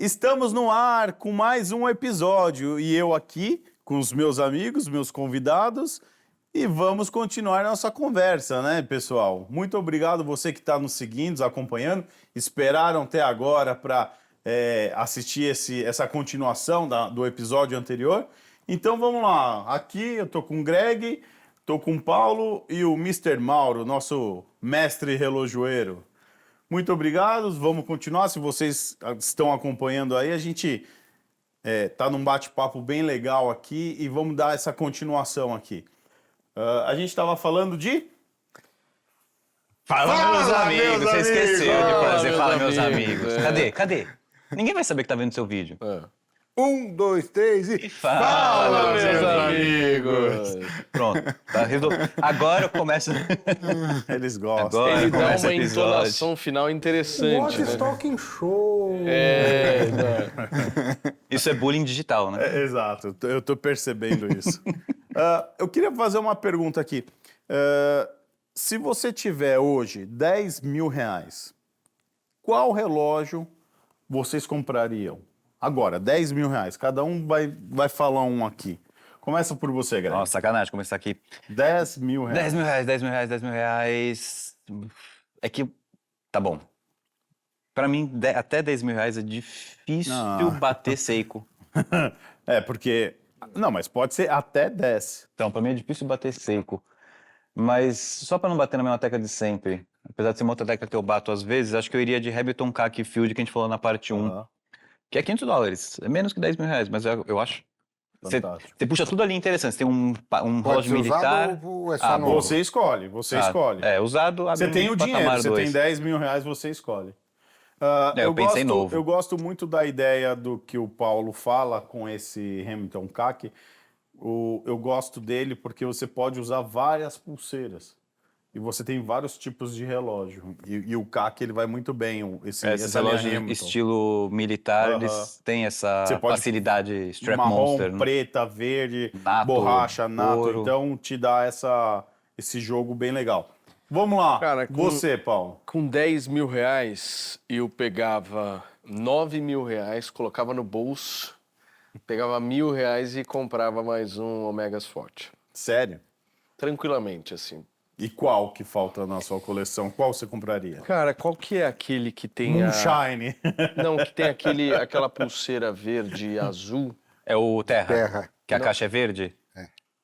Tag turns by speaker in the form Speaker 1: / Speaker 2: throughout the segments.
Speaker 1: Estamos no ar com mais um episódio e eu aqui com os meus amigos, meus convidados e vamos continuar nossa conversa, né, pessoal? Muito obrigado você que está nos seguindo, nos acompanhando, esperaram até agora para assistir essa continuação do episódio anterior. Então vamos lá, aqui eu tô com o Greg, tô com o Paulo e o Mr. Mauro, nosso mestre relojoeiro. Muito obrigado, vamos continuar. Se vocês estão acompanhando aí, a gente tá num bate-papo bem legal aqui e vamos dar essa continuação aqui. A gente estava falando de...
Speaker 2: Fala, meus amigos! Você esqueceu de fazer Fala, meus amigos. Cadê? Ninguém vai saber que tá vendo seu vídeo.
Speaker 3: 1, 2, 3 e...
Speaker 2: Fala, meus amigos! Pronto, tá resolvido. Agora eu começo...
Speaker 1: Eles gostam.
Speaker 2: Agora
Speaker 4: Ele dá
Speaker 2: começa o
Speaker 4: uma
Speaker 2: episódio.
Speaker 4: entonação final interessante,
Speaker 3: What is
Speaker 4: né?
Speaker 3: talking show?
Speaker 2: Isso é bullying digital, né?
Speaker 1: Exato, eu tô percebendo isso. Eu queria fazer uma pergunta aqui. Se você tiver hoje 10 mil reais, qual relógio vocês comprariam? Agora, 10 mil reais. Cada um vai falar um aqui. Começa por você, Greg.
Speaker 2: Nossa, sacanagem começar aqui.
Speaker 1: 10 mil reais.
Speaker 2: 10 mil reais, 10 mil reais, 10 mil reais... É que... Tá bom. Pra mim, até 10 mil reais é difícil bater seco.
Speaker 1: Porque... Não, mas pode ser até 10.
Speaker 2: Então, pra mim é difícil bater seco. Mas só pra não bater na mesma tecla de sempre, apesar de ser uma outra tecla que eu bato às vezes, acho que eu iria de Hamilton Khaki Field, que a gente falou na parte 1. Que é $500. É menos que 10 mil reais, mas eu acho. Você puxa tudo ali interessante. Você tem um relógio militar.
Speaker 3: Usado ou é só novo?
Speaker 1: Você escolhe. Usado.
Speaker 2: Usado.
Speaker 1: Você tem o dinheiro, você
Speaker 2: dois.
Speaker 1: tem 10 mil reais, você escolhe.
Speaker 2: Eu pensei novo.
Speaker 1: Eu gosto muito da ideia do que o Paulo fala com esse Hamilton Khaki. Eu gosto dele porque você pode usar várias pulseiras. E você tem vários tipos de relógio. E o Khaki, ele vai muito bem.
Speaker 2: Esses relógios estilo militar, eles têm essa facilidade strap
Speaker 1: marrom,
Speaker 2: monster.
Speaker 1: preta, verde,
Speaker 2: nato,
Speaker 1: borracha, nato.
Speaker 2: ouro.
Speaker 1: Então, te dá esse jogo bem legal. Vamos lá.
Speaker 4: Cara,
Speaker 1: você, Paulo.
Speaker 4: Com 10 mil reais, eu pegava 9 mil reais, colocava no bolso, pegava 1.000 reais e comprava mais um Omega Sport.
Speaker 1: Sério?
Speaker 4: Tranquilamente, assim.
Speaker 1: E qual que falta na sua coleção? Qual você compraria?
Speaker 4: Cara, qual que é aquele que tem
Speaker 1: Moonshine.
Speaker 4: Não, que tem aquela pulseira verde e azul.
Speaker 2: É o Terra. Que a
Speaker 4: Não.
Speaker 2: caixa é verde?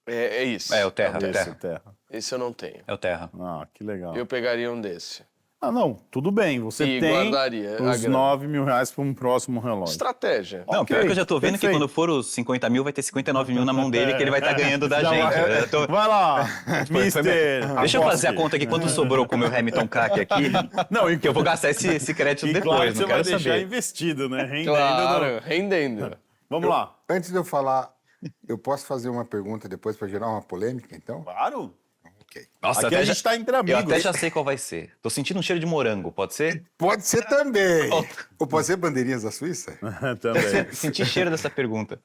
Speaker 4: É isso.
Speaker 2: É o Terra.
Speaker 1: Terra.
Speaker 4: Esse eu não tenho.
Speaker 2: É o Terra.
Speaker 1: Ah, que legal.
Speaker 4: Eu pegaria um desse.
Speaker 1: Não, tudo bem. Você
Speaker 4: E
Speaker 1: tem
Speaker 4: guardaria a
Speaker 1: os
Speaker 4: grana.
Speaker 1: 9 mil reais para um próximo relógio.
Speaker 4: Estratégia.
Speaker 2: Não,
Speaker 1: Ok,
Speaker 2: pior que eu já tô vendo
Speaker 1: perfeito.
Speaker 2: que quando for os 50 mil, vai ter 59 mil na mão dele, que ele vai estar ganhando da gente.
Speaker 1: Vai lá, mister.
Speaker 2: Deixa eu fazer a
Speaker 1: Aposte.
Speaker 2: conta aqui, quanto sobrou com o meu Hamilton Khaki aqui,
Speaker 1: Não,
Speaker 2: que eu vou gastar esse crédito
Speaker 1: E
Speaker 2: depois,
Speaker 1: claro que você
Speaker 2: não
Speaker 1: vai
Speaker 2: quero
Speaker 1: deixar
Speaker 2: saber.
Speaker 1: investido, né? Rendendo.
Speaker 4: Claro, rendendo.
Speaker 1: Vamos lá.
Speaker 3: Antes de eu falar, eu posso fazer uma pergunta depois para gerar uma polêmica, então?
Speaker 1: Claro.
Speaker 3: Ok.
Speaker 2: Nossa,
Speaker 1: Aqui a gente tá entre amigos.
Speaker 2: Eu até já sei qual vai ser. Tô sentindo um cheiro de morango, pode ser?
Speaker 3: Pode ser também. Ou pode ser bandeirinhas da Suíça?
Speaker 1: Também.
Speaker 2: Senti cheiro dessa pergunta.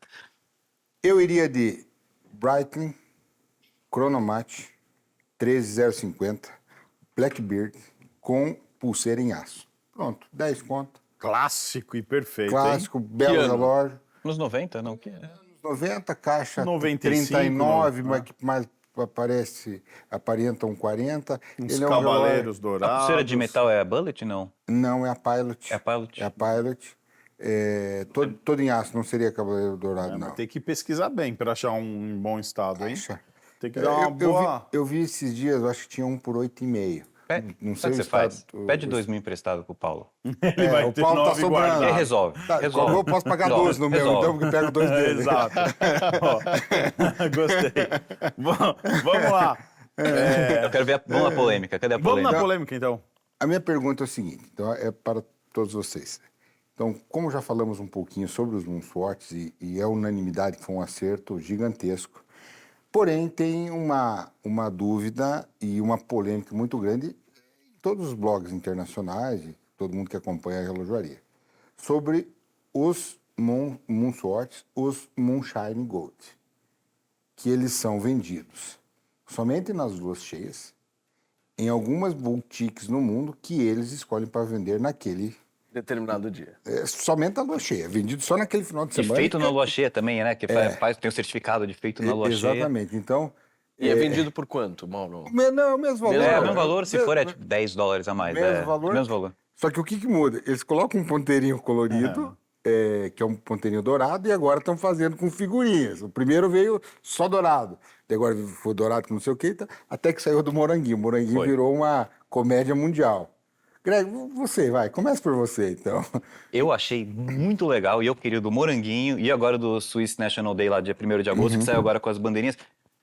Speaker 3: Eu iria de Breitling, Chronomat 13050, Blackbeard com pulseira em aço. Pronto, 10 conto.
Speaker 1: Clássico e perfeito,
Speaker 3: Clássico,
Speaker 4: Que
Speaker 3: belo
Speaker 4: ano?
Speaker 3: relógio.
Speaker 2: Nos 90, não? Que...
Speaker 3: 90, caixa
Speaker 1: 95,
Speaker 3: 39,
Speaker 1: né?
Speaker 3: mas que mais aparenta um 40.
Speaker 1: Uns
Speaker 3: Ele é um
Speaker 1: cavaleiros
Speaker 2: A
Speaker 1: dourados.
Speaker 2: pulseira de metal é a Bullet, não?
Speaker 3: Não, é a Pilot.
Speaker 2: É a Pilot?
Speaker 3: É a Pilot. Todo em aço, não seria Cavaleiro Dourado, não.
Speaker 1: Mas tem que pesquisar bem para achar um em bom estado, hein?
Speaker 3: Acha?
Speaker 1: Tem que dar uma boa...
Speaker 3: Eu vi esses dias, eu acho que tinha um por 8,5. Não sei
Speaker 2: Sabe o que você
Speaker 3: o
Speaker 2: faz?
Speaker 3: estado-
Speaker 2: Pede 2 mil emprestado pro Paulo.
Speaker 1: Ele vai
Speaker 3: o
Speaker 1: ter
Speaker 3: Paulo tá
Speaker 1: 9
Speaker 3: sobrando.
Speaker 2: Ele
Speaker 1: guardados.
Speaker 2: resolve.
Speaker 3: Tá,
Speaker 2: resolve.
Speaker 3: eu posso pagar 12 no meu,
Speaker 2: Resolve.
Speaker 3: então, porque pego 2 dele.
Speaker 1: Exato. Ó, gostei. Vamos lá.
Speaker 2: Eu quero ver vamos na polêmica. Cadê a
Speaker 1: Vamos
Speaker 2: polêmica?
Speaker 1: na polêmica, então.
Speaker 3: A minha pergunta é o seguinte, então é para todos vocês. Então, como já falamos um pouquinho sobre os Moonswatches e é unanimidade que foi um acerto gigantesco, porém tem uma dúvida e uma polêmica muito grande em todos os blogs internacionais, e todo mundo que acompanha a relojoaria, sobre os Moonswatches, os Moonshine Gold, que eles são vendidos somente nas luas cheias, em algumas boutiques no mundo que eles escolhem para vender naquele
Speaker 4: Determinado dia.
Speaker 3: É somente a lua cheia, vendido só naquele final de
Speaker 2: E
Speaker 3: semana.
Speaker 2: feito na lua cheia também, né? Que tem o certificado de feito na lua cheia.
Speaker 3: Exatamente. Então,
Speaker 4: E é vendido por quanto, Mauro?
Speaker 3: não, é o mesmo valor.
Speaker 2: É o mesmo valor, se for é tipo $10 a mais.
Speaker 3: Mesmo valor.
Speaker 2: Mesmo valor.
Speaker 3: Só que o que muda? Eles colocam um ponteirinho colorido, que é um ponteirinho dourado, e agora estão fazendo com figurinhas. O primeiro veio só dourado, e agora foi dourado com não sei o que, até que saiu do Moranguinho. O Moranguinho virou uma comédia mundial. Greg, começa por você, então.
Speaker 2: Eu achei muito legal, e eu queria do Moranguinho, e agora do Swiss National Day, lá dia 1º de agosto, que saiu agora com as bandeirinhas.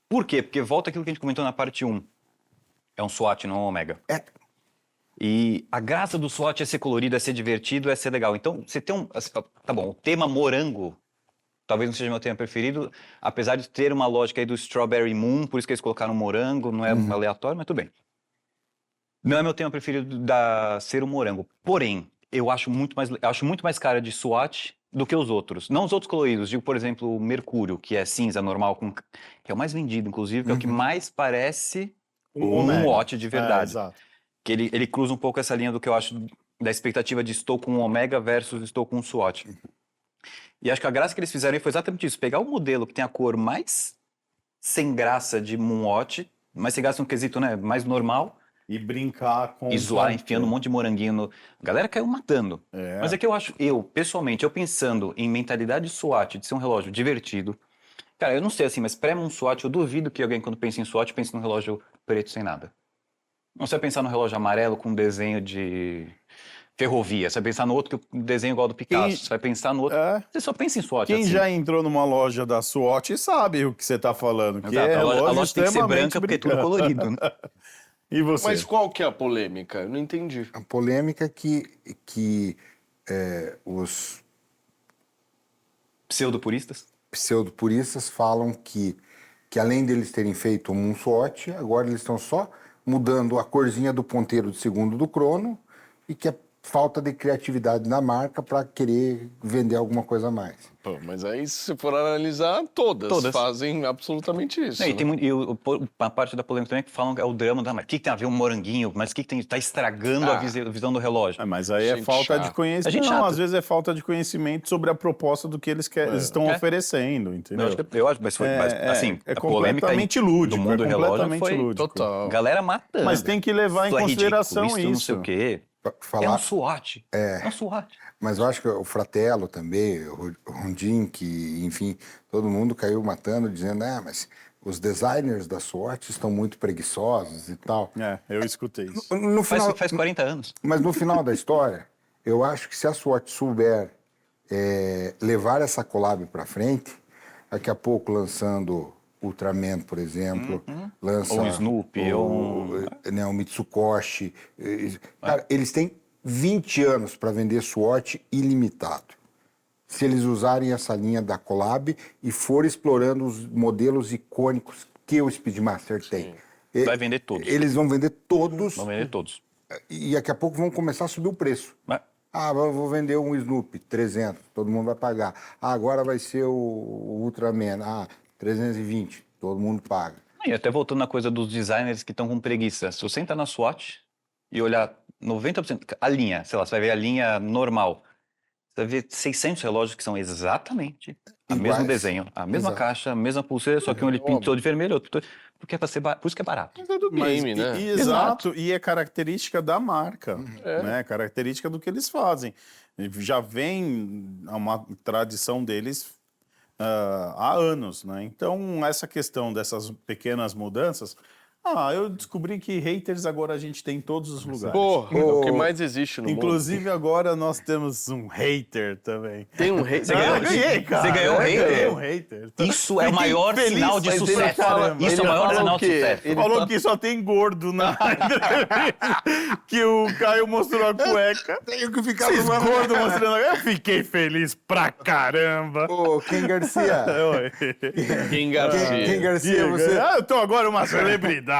Speaker 2: Por quê? Porque volta aquilo que a gente comentou na parte 1. É um SWAT, não é um Omega. E a graça do SWAT é ser colorido, é ser divertido, é ser legal. Então, você tem tá bom, o tema morango talvez não seja meu tema preferido, apesar de ter uma lógica aí do Strawberry Moon, por isso que eles colocaram morango, não é aleatório, mas tudo bem. Não é meu tema preferido ser o morango. Porém, eu acho muito mais cara de SWAT do que os outros. Não os outros coloridos. Digo, por exemplo, o Mercúrio, que é cinza normal, que é o mais vendido, inclusive, que é o que mais parece um Watch de verdade.
Speaker 1: Exato.
Speaker 2: Que ele cruza um pouco essa linha do que eu acho da expectativa de estou com um Omega versus estou com um SWAT. E acho que a graça que eles fizeram aí foi exatamente isso. Pegar o modelo que tem a cor mais sem graça de Moonwatch, mais sem graça no quesito, né, mais normal,
Speaker 1: E brincar com...
Speaker 2: e zoar, enfiando um monte de moranguinho no... A galera caiu matando. Mas é que pessoalmente, pensando em mentalidade SWAT, de ser um relógio divertido, cara, eu não sei assim, mas pré-Moon SWAT, eu duvido que alguém quando pensa em SWAT pense num relógio preto sem nada. Não você vai pensar no relógio amarelo com desenho de ferrovia, você vai pensar no outro que o desenho igual ao do Picasso, você vai pensar no outro... Você só pensa em SWAT
Speaker 1: Quem
Speaker 2: assim.
Speaker 1: já entrou numa loja da SWAT sabe o que você está falando. Que
Speaker 2: Exato,
Speaker 1: é
Speaker 2: a loja tem que ser
Speaker 1: extremamente
Speaker 2: branca porque é tudo colorido, né?
Speaker 1: E você?
Speaker 4: Mas qual que é a polêmica? Eu não entendi.
Speaker 3: A polêmica é que os
Speaker 2: Pseudo-puristas?
Speaker 3: pseudo-puristas falam que além deles terem feito um SWAT, agora eles estão só mudando a corzinha do ponteiro de segundo do crono e que é falta de criatividade na marca para querer vender alguma coisa a mais.
Speaker 4: Pô, mas aí, se for analisar, todas fazem absolutamente isso.
Speaker 2: Não, e
Speaker 4: né?
Speaker 2: tem a parte da polêmica também que falam que é o drama da marca. O que tem a ver um moranguinho? Mas o que tem? Tá estragando a visão do relógio.
Speaker 1: Mas aí é
Speaker 4: Gente
Speaker 1: falta
Speaker 4: chata.
Speaker 1: de conhecimento.
Speaker 2: A gente
Speaker 1: Não,
Speaker 2: chata.
Speaker 1: às vezes é falta de conhecimento sobre a proposta do que eles estão oferecendo, entendeu?
Speaker 2: Eu acho, mas foi, assim,
Speaker 1: é
Speaker 2: a polêmica
Speaker 1: completamente lúdico,
Speaker 2: do mundo do relógio
Speaker 1: completamente
Speaker 2: foi
Speaker 1: lúdico.
Speaker 4: Total.
Speaker 2: galera matando.
Speaker 1: Mas tem que levar em
Speaker 2: Isso é
Speaker 1: consideração
Speaker 2: ridículo, não sei o quê. É um SWAT. É um SWAT.
Speaker 3: Mas eu acho que o Fratello também, o Rondin, que, enfim, todo mundo caiu matando, dizendo, mas os designers da SWAT estão muito preguiçosos e tal.
Speaker 1: Eu escutei isso.
Speaker 3: No final,
Speaker 2: Faz 40 anos.
Speaker 3: mas no final da história, eu acho que se a SWAT souber levar essa collab para frente, daqui a pouco lançando Ultraman, por exemplo, lança
Speaker 2: Ou Snoopy,
Speaker 3: o Mitsukoshi. Cara, eles têm 20 anos para vender SWAT ilimitado. Se eles usarem essa linha da collab e for explorando os modelos icônicos que o Speedmaster tem.
Speaker 2: Vai vender todos.
Speaker 3: Eles vão vender todos.
Speaker 2: Vão vender todos.
Speaker 3: E daqui a pouco vão começar a subir o preço. Eu vou vender um Snoopy, 300, todo mundo vai pagar. Agora vai ser o Ultraman, 320, todo mundo paga.
Speaker 2: E até voltando na coisa dos designers que estão com preguiça. Se você entrar na SWAT e olhar 90%, a linha, sei lá, você vai ver a linha normal. Você vai ver 600 relógios que são exatamente o mesmo desenho, a mesma caixa, a mesma pulseira, só que um ele pintou de vermelho, outro pintou... Porque é pra ser por isso que é barato.
Speaker 4: Mas é do game, né?
Speaker 1: Exato, e é característica da marca, né? Característica do que eles fazem. Já vem uma tradição deles há anos, né? Então, essa questão dessas pequenas mudanças... eu descobri que haters agora a gente tem em todos os lugares.
Speaker 4: Porra, é o que mais existe no mundo.
Speaker 1: Inclusive, agora nós temos um hater também.
Speaker 4: Tem um hater.
Speaker 1: Eu ganhei, cara.
Speaker 2: Você ganhou um hater?
Speaker 1: Eu ganhei um hater.
Speaker 2: Isso é o
Speaker 1: Fiquei
Speaker 2: maior
Speaker 1: feliz,
Speaker 2: sinal de
Speaker 1: mas ele
Speaker 2: sucesso.
Speaker 1: fala-
Speaker 2: Isso é o maior sinal de sucesso.
Speaker 1: Ele falou que só tem gordo na que o Caio mostrou a cueca.
Speaker 3: Tenho que ficar
Speaker 1: Esses gordos mostrando a cueca. Eu fiquei feliz pra caramba.
Speaker 3: Ô, Ken Garcia.
Speaker 1: Oi.
Speaker 4: Quem Garcia.
Speaker 3: Ken Garcia,
Speaker 1: Eu tô agora uma celebridade.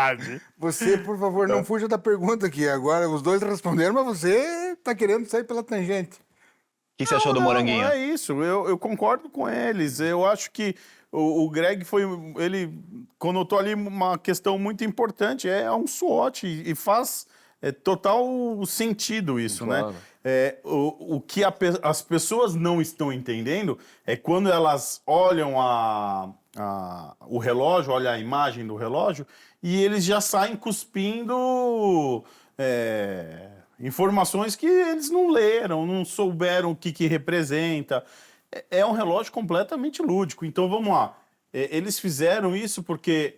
Speaker 3: você, por favor, não fuja da pergunta aqui. Agora, os dois responderam, mas você tá querendo sair pela tangente.
Speaker 2: O que você achou do Moranguinho?
Speaker 1: Não, é isso, eu concordo com eles. Eu acho que o Greg ele conotou ali uma questão muito importante. É um SWOT e faz total sentido isso,
Speaker 4: Claro.
Speaker 1: né? O que as pessoas não estão entendendo é quando elas olham o relógio, olham a imagem do relógio, e eles já saem cuspindo informações que eles não leram, não souberam o que representa. É um relógio completamente lúdico. Então, vamos lá. Eles fizeram isso porque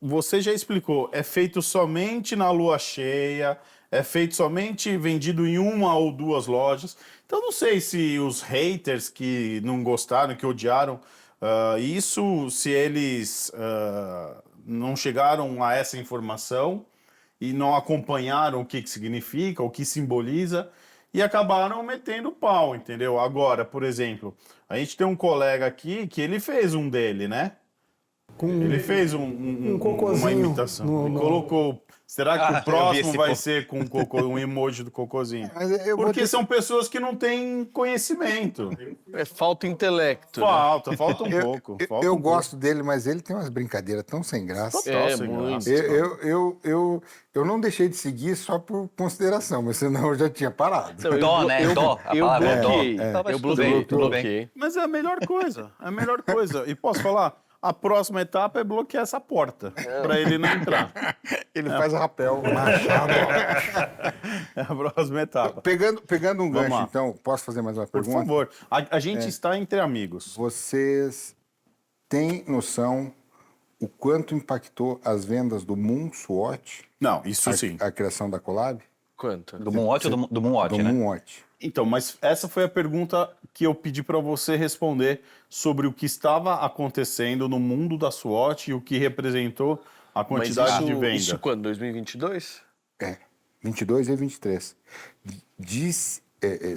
Speaker 1: você já explicou, é feito somente na lua cheia, é feito somente vendido em uma ou duas lojas. Então, não sei se os haters que não gostaram, que odiaram isso, se eles não chegaram a essa informação e não acompanharam o que significa, o que simboliza, e acabaram metendo pau, entendeu? Agora, por exemplo, a gente tem um colega aqui que ele fez um dele, né? Ele fez uma
Speaker 5: cocôzinho
Speaker 1: imitação. Ele colocou. Será que o
Speaker 2: eu vi
Speaker 1: próximo
Speaker 2: esse
Speaker 1: vai
Speaker 2: pô.
Speaker 1: ser com um emoji do cocôzinho?
Speaker 3: Mas eu vou
Speaker 1: Porque
Speaker 3: ter-
Speaker 1: são pessoas que não têm conhecimento.
Speaker 4: Falta intelecto. né?
Speaker 1: Falta um pouco. falta
Speaker 3: eu
Speaker 1: um
Speaker 3: gosto dele, mas ele tem umas brincadeiras tão sem graça.
Speaker 1: Total,
Speaker 4: É,
Speaker 1: sem
Speaker 4: muito.
Speaker 1: graça.
Speaker 3: Eu não deixei de seguir só por consideração, mas senão eu já tinha parado.
Speaker 4: Não,
Speaker 2: Dó, né? Dó. A
Speaker 4: Eu
Speaker 2: palavra é dó.
Speaker 4: bloqueei.
Speaker 2: Então vai
Speaker 4: Eu
Speaker 2: se fuder,
Speaker 4: bloqueei.
Speaker 2: tudo bem.
Speaker 4: bloqueei.
Speaker 1: Mas é a melhor coisa. É a melhor coisa. E posso falar? A próxima etapa é bloquear essa porta. Para ele não entrar.
Speaker 3: Ele faz rapel, machado.
Speaker 1: É a próxima etapa.
Speaker 3: Pegando um
Speaker 1: Vamos
Speaker 3: gancho,
Speaker 1: lá.
Speaker 3: então, posso fazer mais uma
Speaker 1: Por
Speaker 3: pergunta?
Speaker 1: favor. A gente está entre amigos.
Speaker 3: Vocês têm noção o quanto impactou as vendas do Moonwatch,
Speaker 1: Não, isso sim.
Speaker 3: a criação da Collab?
Speaker 4: Quanto?
Speaker 2: Do Moonwatch ou do Moonwatch,
Speaker 3: Do
Speaker 2: né?
Speaker 3: Moonwatch.
Speaker 1: Então, mas essa foi a pergunta que eu pedi para você responder sobre o que estava acontecendo no mundo da SWOT e o que representou a quantidade de venda.
Speaker 4: Isso quando? 2022?
Speaker 3: 22 e 23. Diz,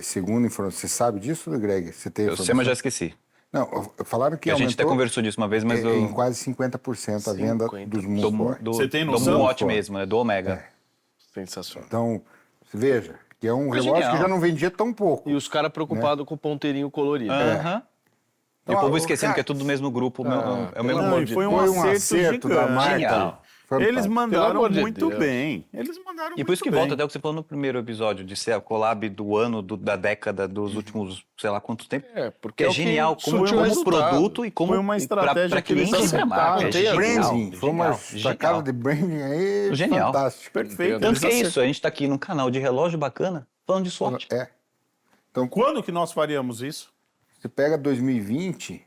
Speaker 3: segundo informação, você sabe disso, Greg? Você tem
Speaker 2: Eu sei, mas já esqueci.
Speaker 3: Não, falaram que
Speaker 2: A gente até
Speaker 3: aumentou
Speaker 2: conversou disso uma vez, mas eu...
Speaker 3: em quase 50% a venda
Speaker 4: 50%.
Speaker 3: dos
Speaker 2: Do,
Speaker 3: Moonwatch.
Speaker 2: do,
Speaker 1: Você tem
Speaker 2: do
Speaker 1: noção?
Speaker 2: Moonwatch mesmo, né? Do Omega.
Speaker 4: Sensacional.
Speaker 3: Então, veja, que é um
Speaker 2: Foi
Speaker 3: relógio
Speaker 2: genial.
Speaker 3: que já não vendia tão pouco.
Speaker 4: E os caras preocupados com o ponteirinho colorido.
Speaker 2: Aham. E o
Speaker 3: Então,
Speaker 2: povo
Speaker 3: o
Speaker 2: esquecendo
Speaker 3: cara-
Speaker 2: que é tudo do mesmo grupo, é o
Speaker 4: pelo
Speaker 2: mesmo...
Speaker 4: amor
Speaker 1: Não, e
Speaker 4: de
Speaker 1: foi
Speaker 3: Foi
Speaker 1: um acerto
Speaker 3: da
Speaker 1: gigante.
Speaker 3: marca.
Speaker 2: Genial.
Speaker 3: Fantástico.
Speaker 1: Eles
Speaker 4: Pelo
Speaker 1: mandaram
Speaker 4: amor de
Speaker 1: muito
Speaker 4: Deus.
Speaker 1: bem. Eles mandaram
Speaker 2: E por isso que
Speaker 1: muito
Speaker 2: volta
Speaker 1: bem.
Speaker 2: até o que você falou no primeiro episódio, de ser a collab do ano, da década, dos últimos, sei lá quantos tempos.
Speaker 4: Porque
Speaker 2: Que é
Speaker 4: o que
Speaker 2: genial como,
Speaker 4: surtiu
Speaker 2: como
Speaker 4: resultado.
Speaker 2: produto e como
Speaker 1: Foi uma estratégia
Speaker 2: pra
Speaker 1: que eles
Speaker 2: cliente e pra marca.
Speaker 1: acertaram.
Speaker 2: É
Speaker 4: Tem a
Speaker 2: genial,
Speaker 3: Branding, foi uma
Speaker 2: genial,
Speaker 3: sacada de branding aí
Speaker 2: Genial.
Speaker 3: fantástico.
Speaker 1: Perfeito.
Speaker 2: Tanto que é
Speaker 1: Eles
Speaker 2: isso, a gente tá aqui num canal de relógio bacana, falando de SWOT.
Speaker 3: É. Então,
Speaker 1: Quando que nós faríamos isso?
Speaker 3: você pega 2020,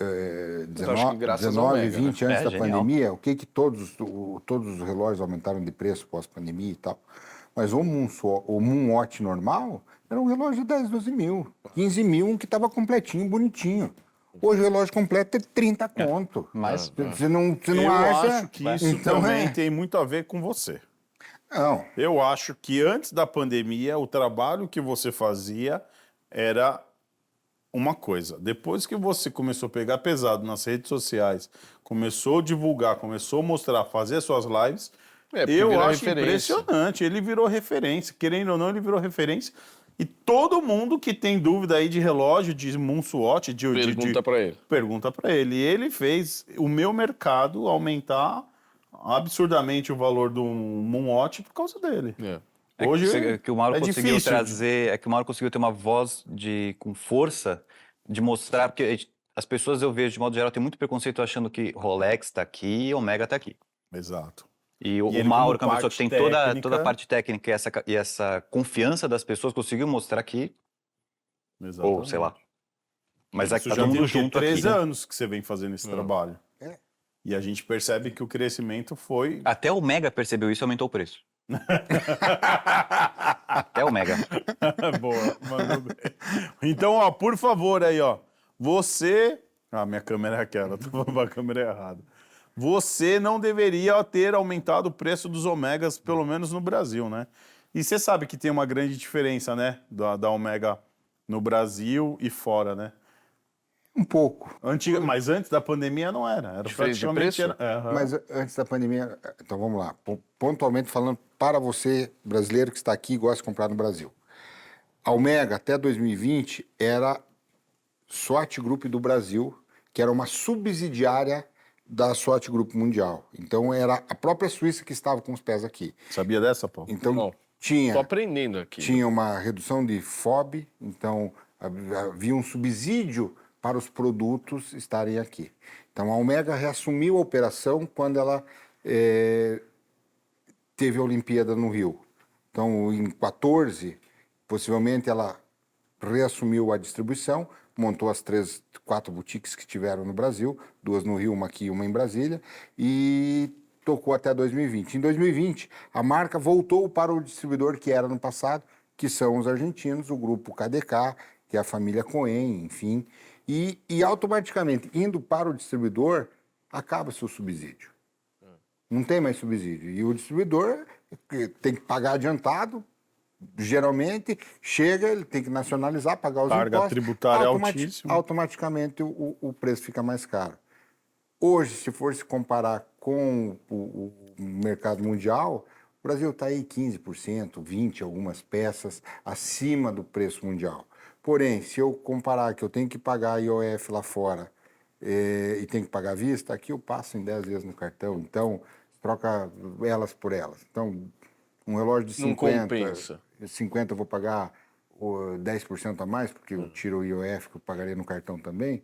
Speaker 4: Mas acho que graças ao
Speaker 3: 19,
Speaker 4: Omega,
Speaker 3: 20, antes
Speaker 2: É,
Speaker 3: da
Speaker 2: genial.
Speaker 3: pandemia, o que todos os relógios aumentaram de preço pós-pandemia e tal. Mas o Moonwatch normal era um relógio de 10, 12 mil, 15 mil, um que estava completinho, bonitinho. Hoje o relógio completo é 30 conto.
Speaker 2: Mas-
Speaker 3: Você não
Speaker 1: Eu
Speaker 3: acha...
Speaker 1: acho que isso
Speaker 3: então,
Speaker 1: também tem muito a ver com você.
Speaker 3: Não,
Speaker 1: Eu acho que antes da pandemia, o trabalho que você fazia era uma coisa. Depois que você começou a pegar pesado nas redes sociais, começou a divulgar, começou a mostrar, fazer suas lives,
Speaker 4: Porque
Speaker 1: eu
Speaker 4: virou
Speaker 1: acho
Speaker 4: referência.
Speaker 1: impressionante. Ele virou referência. Querendo ou não, ele virou referência. E todo mundo que tem dúvida aí de relógio, de Moonwatch,
Speaker 4: Pergunta pra ele.
Speaker 1: pergunta para ele. E ele fez o meu mercado aumentar absurdamente o valor do Moonwatch por causa dele.
Speaker 4: É.
Speaker 1: Hoje
Speaker 2: que o Mauro
Speaker 1: é
Speaker 2: conseguiu
Speaker 1: difícil.
Speaker 2: trazer, é que o Mauro conseguiu ter uma voz com força de mostrar, porque as pessoas eu vejo de modo geral tem muito preconceito achando que Rolex tá aqui e Omega tá aqui.
Speaker 1: Exato.
Speaker 2: E o
Speaker 1: E ele,
Speaker 2: Mauro, que
Speaker 1: como
Speaker 2: é uma pessoa que tem
Speaker 1: parte
Speaker 2: toda
Speaker 1: técnica-
Speaker 2: a parte técnica e essa confiança das pessoas, conseguiu mostrar que, ou sei lá. Mas aqui
Speaker 1: Isso
Speaker 2: tá
Speaker 1: já
Speaker 2: todo
Speaker 1: tem
Speaker 2: mundo junto
Speaker 1: 3
Speaker 2: aqui. Né?
Speaker 1: anos que você vem fazendo esse trabalho.
Speaker 3: É.
Speaker 1: E a gente percebe que o crescimento foi...
Speaker 2: Até o Mega percebeu isso e aumentou o preço. Até o Mega.
Speaker 1: Boa, mandou bem. Então, ó, por favor aí, ó. Você... Ah, minha câmera é aquela, tô falando a câmera errada. Você não deveria ter aumentado o preço dos Omegas, pelo menos no Brasil, né? E você sabe que tem uma grande diferença, né? Da Omega no Brasil e fora, né?
Speaker 3: um pouco.
Speaker 1: Mas antes da pandemia não era. Era
Speaker 4: Diferença de
Speaker 1: praticamente...
Speaker 4: preço?
Speaker 1: Aham.
Speaker 3: Mas antes da pandemia, então vamos lá. Pontualmente falando para você, brasileiro que está aqui e gosta de comprar no Brasil. A Omega, até 2020, era SWOT Group do Brasil, que era uma subsidiária da SWOT Group Mundial. Então, era a própria Suíça que estava com os pés aqui.
Speaker 1: Sabia dessa, Paulo?
Speaker 3: Então,
Speaker 4: Não. Tô aprendendo aqui.
Speaker 3: Tinha uma redução de FOB, então havia um subsídio para os produtos estarem aqui. Então a Omega reassumiu a operação quando ela teve a Olimpíada no Rio. Então em 14, possivelmente ela reassumiu a distribuição, montou as 4 boutiques que tiveram no Brasil, 2 no Rio, uma aqui e uma em Brasília, e tocou até 2020. Em 2020, a marca voltou para o distribuidor que era no passado, que são os argentinos, o grupo KDK, que é a família Cohen, enfim, e automaticamente, indo para o distribuidor, acaba-se o subsídio. Não tem mais subsídio. E o distribuidor tem que pagar adiantado, geralmente, chega, ele tem que nacionalizar, pagar os
Speaker 1: Carga
Speaker 3: impostos.
Speaker 1: tributária altíssima.
Speaker 3: Automaticamente o preço fica mais caro. Hoje, se for se comparar com o mercado mundial, o Brasil está aí 15%, 20% algumas peças acima do preço mundial. Porém, se eu comparar que eu tenho que pagar IOF lá fora e tenho que pagar à vista, aqui eu passo em 10 vezes no cartão. Então, troca elas por elas. Então, um relógio de 50...
Speaker 4: Não compensa.
Speaker 3: 50 eu vou pagar 10% a mais, porque eu tiro o IOF que eu pagaria no cartão também.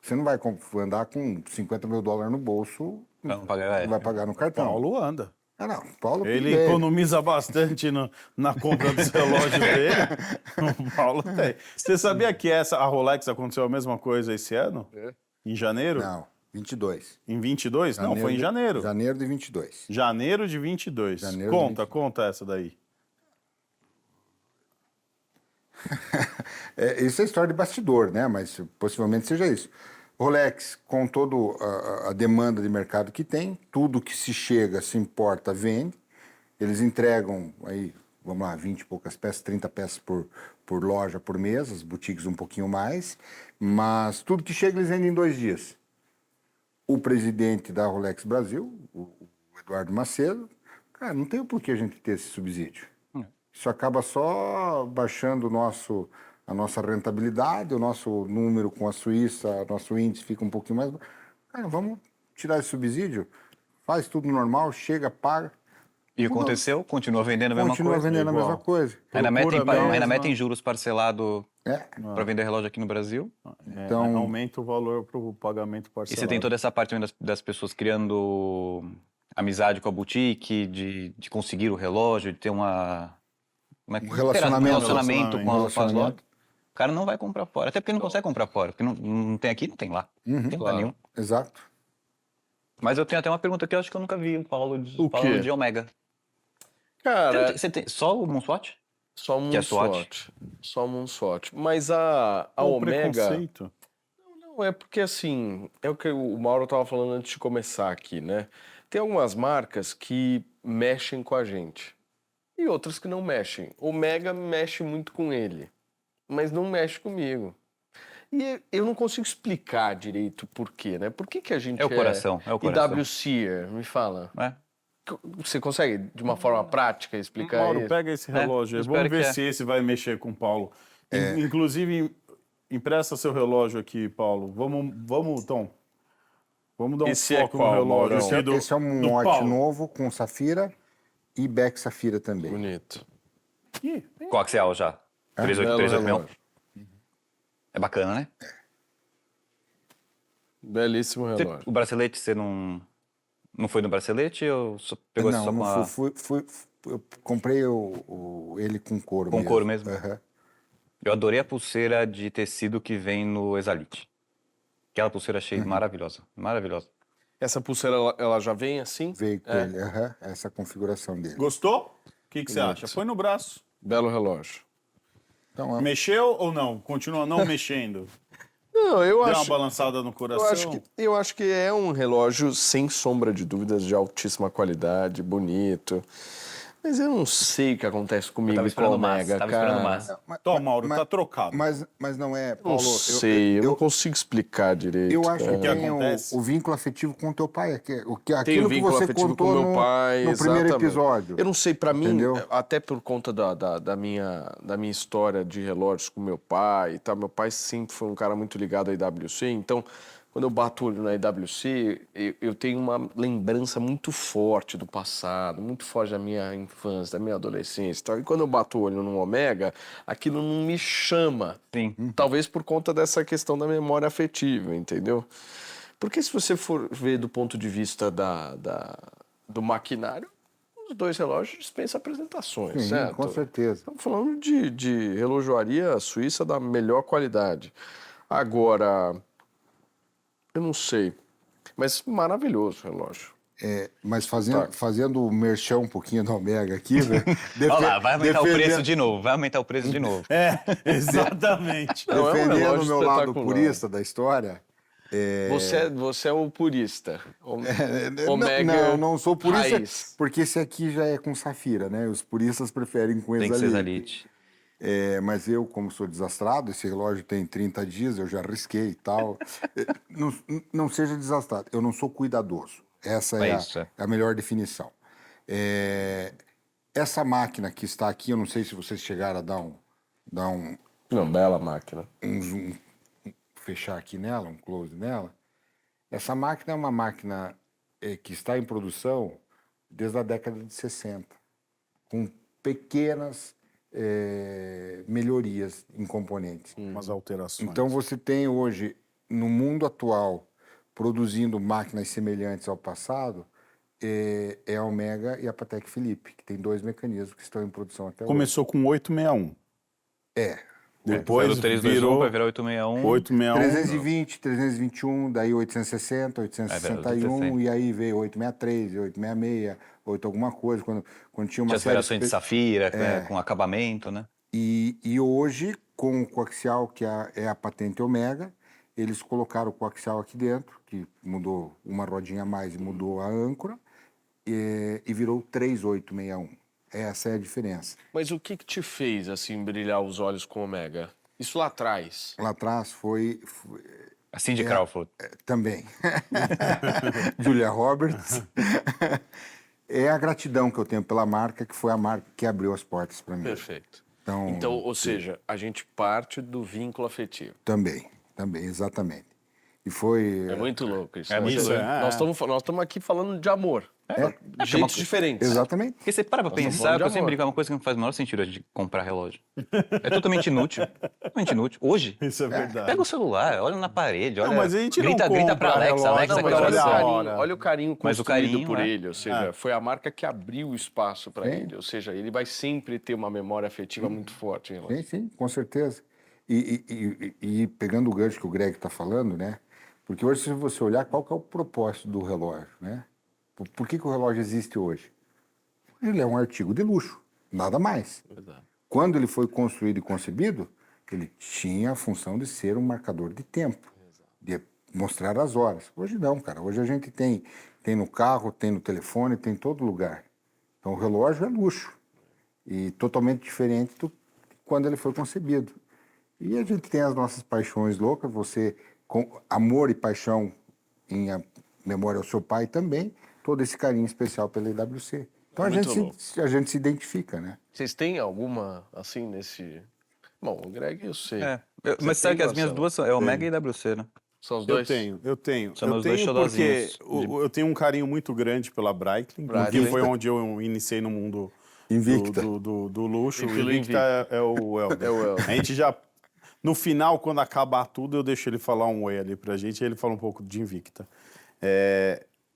Speaker 3: Você não vai andar com 50 mil dólares no bolso,
Speaker 2: Não vai
Speaker 3: pagar no cartão.
Speaker 1: Paulo anda.
Speaker 3: Não, Paulo
Speaker 1: Ele
Speaker 3: tudo bem.
Speaker 1: economiza bastante na compra dos relógios dele. O Paulo tem. Você sabia que a Rolex aconteceu a mesma coisa esse ano? Em janeiro?
Speaker 3: Não, 22.
Speaker 1: Em 22? Não, foi em janeiro.
Speaker 3: Janeiro de 22.
Speaker 1: Janeiro de 22.
Speaker 3: Janeiro de
Speaker 1: Conta essa daí.
Speaker 3: Isso é história de bastidor, né? Mas possivelmente seja isso. Rolex, com toda a demanda de mercado que tem, tudo que se chega, se importa, vende. Eles entregam aí, vamos lá, 20 e poucas peças, 30 peças por loja por mês, as boutiques um pouquinho mais, mas tudo que chega eles vendem em 2 dias. O presidente da Rolex Brasil, o Eduardo Macedo, cara, não tem o porquê a gente ter esse subsídio. Isso acaba só baixando a nossa rentabilidade, o nosso número com a Suíça, nosso índice fica um pouquinho mais... Cara, vamos tirar esse subsídio, faz tudo normal, chega, paga.
Speaker 2: E continua vendendo a mesma coisa.
Speaker 3: Continua vendendo a mesma coisa.
Speaker 2: Ainda metem juros parcelado para vender relógio aqui no Brasil.
Speaker 3: Então,
Speaker 1: aumenta o valor para o pagamento
Speaker 2: E
Speaker 1: parcelado.
Speaker 2: você tem toda essa parte também das pessoas criando amizade com a boutique, de conseguir o relógio, de ter um relacionamento com as lojas. O cara não vai comprar fora. Até porque não consegue comprar fora. Porque não tem aqui, não tem lá. Não tem lugar nenhum.
Speaker 3: Exato.
Speaker 2: Mas eu tenho até uma pergunta que eu acho que eu nunca vi o Paulo de Omega.
Speaker 4: Cara,
Speaker 2: Você tem só o Moonspot?
Speaker 4: só
Speaker 2: que é
Speaker 4: Moonspot. Só Moonspot. Mas a
Speaker 1: O
Speaker 4: Omega...
Speaker 1: preconceito.
Speaker 4: Não, é porque assim, é o que o Mauro estava falando antes de começar aqui, né? Tem algumas marcas que mexem com a gente e outras que não mexem. Omega mexe muito com ele, mas não mexe comigo. E eu não consigo explicar direito por quê, né? Por que a gente
Speaker 2: É o coração.
Speaker 4: IWC, me fala. Você consegue, de uma forma prática, explicar
Speaker 1: Mauro,
Speaker 4: isso?
Speaker 1: pega esse relógio aí. Vamos ver se esse vai mexer com o Paulo. Inclusive, empresta seu relógio aqui, Paulo. Vamos, Tom. Vamos dar um
Speaker 4: Esse
Speaker 1: foco
Speaker 4: é qual,
Speaker 1: no relógio.
Speaker 4: Maurão?
Speaker 1: aqui
Speaker 3: Esse é um
Speaker 1: do
Speaker 3: Watch
Speaker 1: Paulo.
Speaker 3: novo com safira e back safira também.
Speaker 4: Bonito.
Speaker 1: Ih,
Speaker 2: Coaxial já. 383 mil. É bacana, né?
Speaker 4: Belíssimo relógio.
Speaker 2: O bracelete, você não foi no bracelete ou só pegou
Speaker 3: Não,
Speaker 2: só com
Speaker 3: não
Speaker 2: a...
Speaker 3: eu comprei ele com couro
Speaker 2: Com
Speaker 3: mesmo.
Speaker 2: couro mesmo?
Speaker 3: Aham.
Speaker 2: Eu adorei a pulseira de tecido que vem no Exalite. Aquela pulseira achei maravilhosa. Maravilhosa.
Speaker 4: Essa pulseira, ela já vem assim?
Speaker 3: Veio com ele, essa configuração dele.
Speaker 1: gostou? O que você acha? Põe no braço.
Speaker 4: Belo relógio.
Speaker 3: Então,
Speaker 1: Mexeu ou não? Continua não mexendo?
Speaker 4: Não, eu
Speaker 1: Deu uma balançada no coração?
Speaker 4: Eu acho que é um relógio, sem sombra de dúvidas, de altíssima qualidade, bonito. Mas eu não sei o que acontece comigo
Speaker 2: Tava
Speaker 4: e com a
Speaker 2: esperando mais.
Speaker 4: Omega,
Speaker 2: Tava
Speaker 4: cara.
Speaker 2: esperando mais.
Speaker 1: Tom, Mauro, tá trocado.
Speaker 3: mas não é,
Speaker 4: Não
Speaker 3: Paulo.
Speaker 4: sei, eu não consigo explicar direito.
Speaker 3: Eu acho que
Speaker 1: que
Speaker 3: tem
Speaker 1: acontece?
Speaker 3: o vínculo afetivo com o teu pai.
Speaker 4: Tenho
Speaker 3: Aquilo que
Speaker 4: vínculo
Speaker 3: você
Speaker 4: afetivo
Speaker 3: contou
Speaker 4: com meu pai,
Speaker 3: no primeiro
Speaker 4: exatamente.
Speaker 3: episódio.
Speaker 4: Eu não sei, pra mim,
Speaker 3: Entendeu?
Speaker 4: até por conta da minha história de relógios com meu pai e tal, meu pai sempre foi um cara muito ligado à IWC, então quando eu bato o olho na IWC, eu tenho uma lembrança muito forte do passado, muito forte da minha infância, da minha adolescência e tal. E quando eu bato o olho no Omega, aquilo não me chama.
Speaker 2: Sim.
Speaker 4: Talvez por conta dessa questão da memória afetiva, entendeu? Porque se você for ver do ponto de vista do maquinário, os dois relógios dispensam apresentações,
Speaker 3: Sim,
Speaker 4: certo?
Speaker 3: com certeza.
Speaker 4: Estamos falando de relojoaria suíça da melhor qualidade. Agora, eu não sei, mas maravilhoso o relógio.
Speaker 3: Mas fazendo o merchan um pouquinho da Omega aqui, né?
Speaker 2: Olha lá, vai aumentar o preço de novo, vai aumentar o preço de novo.
Speaker 1: Exatamente.
Speaker 4: Não, é um
Speaker 3: Defendendo
Speaker 4: relógio
Speaker 3: o meu lado
Speaker 4: espetacular.
Speaker 3: purista da história.
Speaker 4: Você é o purista.
Speaker 3: Não sou purista,
Speaker 4: raiz.
Speaker 3: porque esse aqui já é com safira, né? Os puristas preferem com
Speaker 2: Tem que ser
Speaker 3: exalite.
Speaker 2: exalite.
Speaker 3: Mas eu, como sou desastrado, esse relógio tem 30 dias, eu já risquei e tal. Não seja desastrado, eu não sou cuidadoso. Essa é
Speaker 2: isso, é.
Speaker 3: a melhor definição. Essa máquina que está aqui, eu não sei se vocês chegaram a dar um
Speaker 4: Não, bela máquina.
Speaker 3: zoom, fechar aqui nela, um close nela. Essa máquina é uma máquina que está em produção desde a década de 60, com pequenas melhorias em componentes.
Speaker 1: Umas alterações.
Speaker 3: Então você tem hoje, no mundo atual, produzindo máquinas semelhantes ao passado, é a Omega e a Patek Philippe, que tem 2 mecanismos que estão em produção até
Speaker 1: Começou com 861. Depois
Speaker 2: Saiu do 321
Speaker 1: virou
Speaker 2: para virar 861.
Speaker 1: 861.
Speaker 3: 320, 321, daí 860, 861, e aí veio 863, 866, 8 alguma coisa, quando tinha uma
Speaker 2: Tinha as
Speaker 3: série...
Speaker 2: variações de safira, com acabamento, né?
Speaker 3: E hoje, com o coaxial, que é a patente Omega, eles colocaram o coaxial aqui dentro, que mudou uma rodinha a mais e mudou a âncora, e virou 3861. Essa é a diferença.
Speaker 4: Mas o que te fez, assim, brilhar os olhos com o Omega? Isso lá atrás.
Speaker 3: Lá atrás foi
Speaker 2: A Cindy Crawford.
Speaker 3: também. Julia Roberts. É a gratidão que eu tenho pela marca, que foi a marca que abriu as portas para mim.
Speaker 4: Perfeito.
Speaker 3: Então,
Speaker 4: Então, ou seja, a gente parte do vínculo afetivo.
Speaker 3: Também, exatamente. E foi...
Speaker 4: É muito louco isso.
Speaker 2: É
Speaker 4: né?
Speaker 2: muito
Speaker 1: Isso
Speaker 2: louco.
Speaker 1: é.
Speaker 4: Nós estamos aqui falando de amor. De jeitos diferentes.
Speaker 3: Exatamente.
Speaker 2: Porque você para pra
Speaker 4: estamos
Speaker 2: pensar,
Speaker 4: falando de
Speaker 2: eu sempre
Speaker 4: amor.
Speaker 2: brinco, é uma coisa que não faz o menor sentido a gente comprar relógio. É totalmente inútil. Totalmente inútil. Hoje,
Speaker 1: Isso é verdade.
Speaker 2: pega o celular, olha na parede, olha.
Speaker 1: Não, mas a gente não
Speaker 2: grita pra
Speaker 1: compra
Speaker 2: Alexa,
Speaker 1: relógio,
Speaker 2: Alexa,
Speaker 1: não,
Speaker 2: que
Speaker 1: mas
Speaker 2: horas
Speaker 1: olha a
Speaker 2: são?
Speaker 1: hora.
Speaker 4: Olha o carinho
Speaker 2: Mas o
Speaker 4: construído
Speaker 2: carinho,
Speaker 4: por
Speaker 2: é.
Speaker 4: ele, ou seja, foi a marca que abriu o espaço para ele, ou seja, ele vai sempre ter uma memória afetiva muito forte em relação.
Speaker 3: Sim, com certeza. E pegando o gancho que o Greg está falando, né? Porque hoje, se você olhar, qual que é o propósito do relógio, né? Por que o relógio existe hoje? Ele é um artigo de luxo, nada mais.
Speaker 4: Verdade.
Speaker 3: Quando ele foi construído e concebido, ele tinha a função de ser um marcador de tempo, de mostrar as horas. Hoje não, cara. Hoje a gente tem no carro, tem no telefone, tem em todo lugar. Então o relógio é luxo e totalmente diferente do quando ele foi concebido. E a gente tem as nossas paixões loucas, você com amor e paixão em memória ao seu pai também, todo esse carinho especial pela IWC. Então a gente se identifica, né?
Speaker 4: Vocês têm alguma, assim, nesse... Bom, o Greg eu sei.
Speaker 2: Mas
Speaker 4: Você
Speaker 2: sabe que
Speaker 4: tem,
Speaker 2: as minhas
Speaker 4: Marcelo?
Speaker 2: duas são Omega e WC, né?
Speaker 4: São os
Speaker 1: Eu
Speaker 4: dois?
Speaker 1: tenho.
Speaker 2: São
Speaker 1: Eu
Speaker 2: meus dois
Speaker 1: tenho porque
Speaker 2: xodozinhos
Speaker 1: eu tenho um carinho muito grande pela Breitling, porque foi onde eu iniciei no mundo
Speaker 3: Invicta.
Speaker 1: do luxo.
Speaker 4: E
Speaker 1: O
Speaker 4: pelo
Speaker 1: Invicta é o Elber.
Speaker 4: É o Elber.
Speaker 1: A gente já... No final, quando acabar tudo, eu deixo ele falar um oi ali pra gente e ele fala um pouco de Invicta.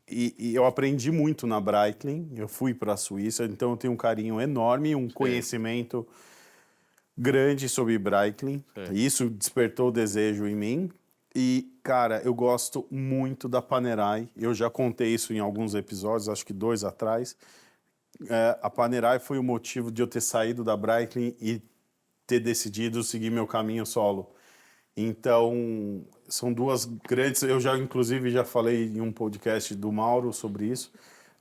Speaker 1: E eu aprendi muito na Breitling, eu fui para a Suíça, então eu tenho um carinho enorme, um conhecimento grande sobre Breitling. Isso despertou o desejo em mim. E, cara, eu gosto muito da Panerai. Eu já contei isso em alguns episódios, acho que 2 atrás. A Panerai foi o motivo de eu ter saído da Breitling e ter decidido seguir meu caminho solo. Então, são duas grandes... Eu já, inclusive, já falei em um podcast do Mauro sobre isso.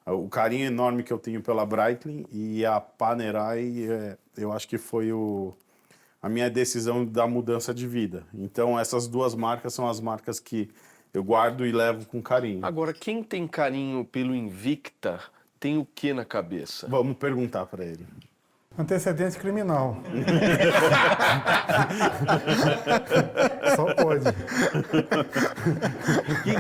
Speaker 1: O carinho enorme que eu tenho pela Breitling e a Panerai, eu acho que foi a minha decisão da mudança de vida. Então, essas duas marcas são as marcas que eu guardo e levo com carinho.
Speaker 4: Agora, quem tem carinho pelo Invicta tem o que na cabeça?
Speaker 1: Vamos perguntar para ele.
Speaker 5: Antecedente criminal. Só pode.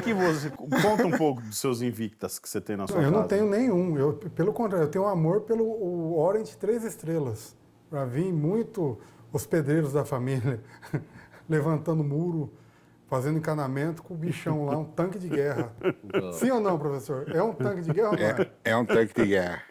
Speaker 1: Que você conta um pouco dos seus Invictas que você tem na sua casa?
Speaker 5: Eu não tenho nenhum. Pelo contrário, eu tenho um amor pelo o Orange 3 estrelas. Para vir muito os pedreiros da família levantando muro, fazendo encanamento com o bichão lá, um tanque de guerra. Sim ou não, professor? É um tanque de guerra ou não é?
Speaker 3: É um tanque de guerra.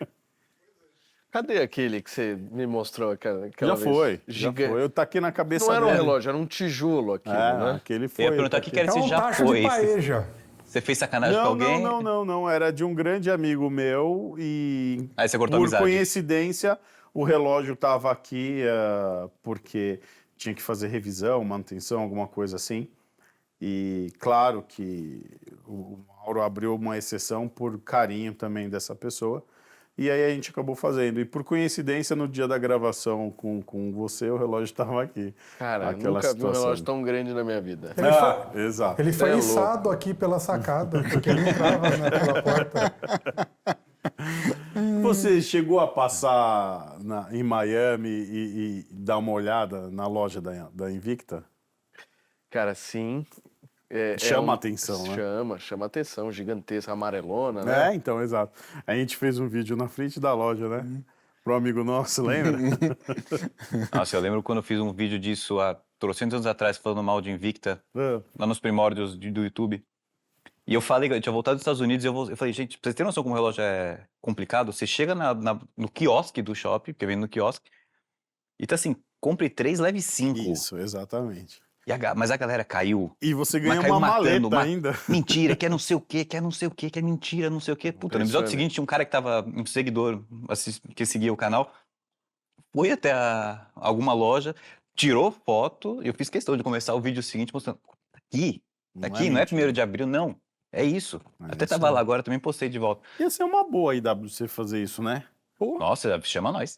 Speaker 4: Cadê aquele que você me mostrou aquela
Speaker 1: Já
Speaker 4: vez?
Speaker 1: foi, já
Speaker 4: Gigante.
Speaker 1: foi. Eu taquei na cabeça
Speaker 4: Não era um
Speaker 1: dele.
Speaker 4: relógio, era um tijolo aquilo, né?
Speaker 1: Aquele
Speaker 2: Eu
Speaker 1: foi.
Speaker 2: ia perguntar o
Speaker 1: taquei.
Speaker 2: que era
Speaker 5: É
Speaker 2: se
Speaker 5: um
Speaker 2: já
Speaker 5: tacho
Speaker 2: foi.
Speaker 5: de paeja.
Speaker 2: Você fez sacanagem com alguém?
Speaker 1: Não. Era de um grande amigo meu e
Speaker 2: Aí você cortou a
Speaker 1: por
Speaker 2: amizade.
Speaker 1: coincidência o relógio estava aqui porque tinha que fazer revisão, manutenção, alguma coisa assim. E claro que o Mauro abriu uma exceção por carinho também dessa pessoa. E aí a gente acabou fazendo. E por coincidência, no dia da gravação com você, o relógio estava aqui.
Speaker 4: Cara,
Speaker 1: Aquela
Speaker 4: nunca vi um
Speaker 1: situação.
Speaker 4: relógio tão grande na minha vida.
Speaker 1: Exato.
Speaker 5: Ele foi
Speaker 4: É
Speaker 5: içado aqui pela sacada, porque ele entrava pela porta.
Speaker 1: Você chegou a passar em Miami e dar uma olhada na loja da Invicta?
Speaker 4: Cara, sim.
Speaker 1: Chama atenção, né?
Speaker 4: Chama atenção. Gigantesca, amarelona, né?
Speaker 1: Então, exato. A gente fez um vídeo na frente da loja, né? Para um amigo nosso, lembra?
Speaker 2: Nossa, eu lembro quando eu fiz um vídeo disso há 300 anos atrás, falando mal de Invicta, lá nos primórdios do YouTube. E eu falei, eu tinha voltado dos Estados Unidos e eu falei, gente, pra vocês terem noção como o relógio é complicado, você chega no quiosque do shopping, porque vem no quiosque, e tá assim, compre 3, leve 5.
Speaker 1: Isso, exatamente.
Speaker 2: Mas a galera caiu.
Speaker 1: E você
Speaker 2: Mas
Speaker 1: ganha
Speaker 2: caiu
Speaker 1: uma
Speaker 2: matando,
Speaker 1: maleta ainda.
Speaker 2: Mentira, quer não sei o quê, quer não sei o quê, quer mentira, não sei o quê. Puta, no episódio
Speaker 4: Impressionante.
Speaker 2: seguinte tinha um cara que tava, um seguidor que seguia o canal, foi até alguma loja, tirou foto, e eu fiz questão de começar o vídeo seguinte mostrando, aqui,
Speaker 1: Não é
Speaker 2: aqui, não é
Speaker 1: mentira.
Speaker 2: 1º de abril, não. É isso.
Speaker 1: É
Speaker 2: Até
Speaker 1: isso
Speaker 2: tava
Speaker 1: aí.
Speaker 2: lá agora, também postei de volta.
Speaker 1: Ia ser uma boa IWC fazer isso, né?
Speaker 2: Nossa, chama nós.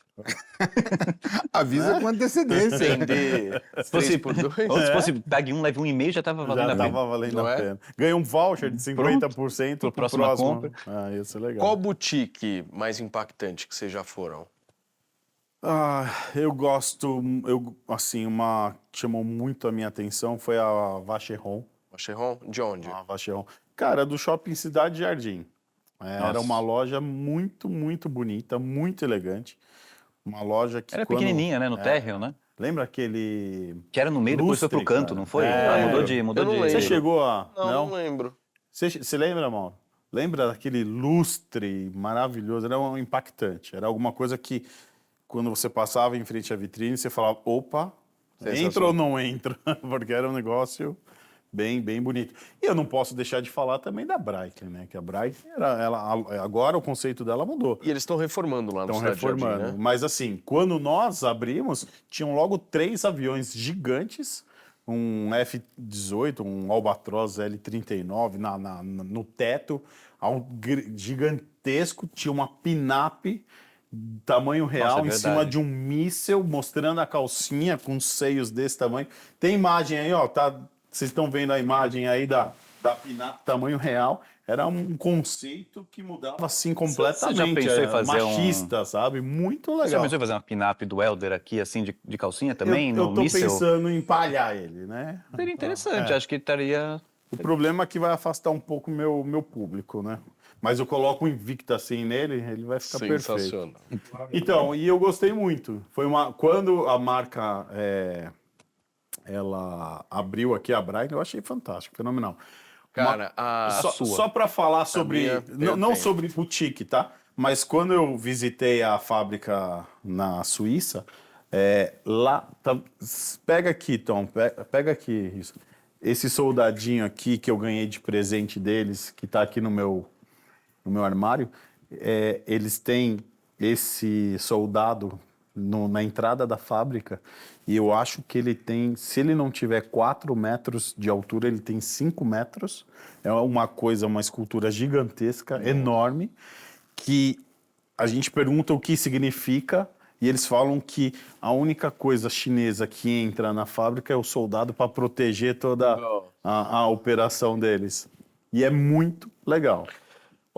Speaker 3: Avisa com antecedência.
Speaker 4: Vender
Speaker 2: Se fosse,
Speaker 4: 3 por 2.
Speaker 2: ou se fosse pague um, leve 1,5, já tava valendo
Speaker 1: Já
Speaker 2: a pena.
Speaker 1: tava valendo
Speaker 4: Não
Speaker 1: a
Speaker 4: é?
Speaker 1: pena. Ganha um voucher de 50% pro
Speaker 2: próxima
Speaker 1: próximo.
Speaker 2: compra.
Speaker 1: Ia ser legal.
Speaker 4: Qual boutique mais impactante que vocês já foram?
Speaker 1: Eu gosto, assim, uma que chamou muito a minha atenção foi a Vacheron.
Speaker 4: Vacheron? De onde?
Speaker 1: A Vacheron. Cara, do Shopping Cidade Jardim. Era
Speaker 2: Nossa.
Speaker 1: uma loja muito, muito bonita, muito elegante. Uma loja que
Speaker 2: Era
Speaker 1: quando-
Speaker 2: pequenininha, né? No térreo, né?
Speaker 1: Lembra aquele...
Speaker 2: Que era no meio, depois foi
Speaker 1: Lustre,
Speaker 2: pro canto,
Speaker 1: cara.
Speaker 2: não foi?
Speaker 1: É.
Speaker 2: Mudou de...
Speaker 4: Eu não
Speaker 1: Você
Speaker 4: lembro.
Speaker 1: chegou a...
Speaker 4: Não lembro.
Speaker 1: Você lembra, Mauro? Lembra daquele lustre maravilhoso? Era impactante. Era alguma coisa que, quando você passava em frente à vitrine, você falava, opa,
Speaker 4: Sensacional.
Speaker 1: entra ou não entra? Porque era um negócio bem, bem bonito. E eu não posso deixar de falar também da Breitling, né? Que a Breitling, agora o conceito dela mudou.
Speaker 4: E eles estão reformando lá no
Speaker 1: Estão
Speaker 4: Cidade Jardim,
Speaker 1: reformando.
Speaker 4: né?
Speaker 1: Mas assim, quando nós abrimos, tinham logo 3 aviões gigantes, um F-18, um Albatross L-39 no teto, gigantesco, tinha uma pinap tamanho real
Speaker 2: Nossa, é
Speaker 1: em cima
Speaker 2: verdade.
Speaker 1: de um míssel, mostrando a calcinha com seios desse tamanho. Tem imagem aí, ó, tá? Vocês estão vendo a imagem aí da pinap tamanho real. Era um conceito que mudava assim completamente.
Speaker 2: já pensou em fazer
Speaker 1: machista, sabe? Muito
Speaker 2: Você já
Speaker 1: legal.
Speaker 2: pensou em fazer uma pin-up do Elder aqui, assim, de calcinha também,
Speaker 1: eu
Speaker 2: no
Speaker 1: tô
Speaker 2: míssel?
Speaker 1: pensando em palhar ele, né?
Speaker 2: Seria interessante, acho que estaria...
Speaker 1: O problema é que vai afastar um pouco o meu público, né? Mas eu coloco o Invicta assim nele, ele vai ficar perfeito.
Speaker 4: Sensacional.
Speaker 1: Então, e eu gostei muito. Quando a marca ela abriu aqui a Breitling, eu achei fantástico, fenomenal.
Speaker 4: Cara,
Speaker 1: Só para falar sobre,
Speaker 4: minha,
Speaker 1: não
Speaker 4: perfeito.
Speaker 1: sobre boutique, tá? Mas quando eu visitei a fábrica na Suíça, lá, pega aqui, Tom, pega aqui isso. Esse soldadinho aqui que eu ganhei de presente deles, que tá aqui no meu armário, eles têm esse soldado na entrada da fábrica e eu acho que ele tem, se ele não tiver 4 metros de altura, ele tem 5 metros. É uma escultura gigantesca, enorme, que a gente pergunta o que significa e eles falam que a única coisa chinesa que entra na fábrica é o soldado para proteger toda a operação deles. E é muito legal.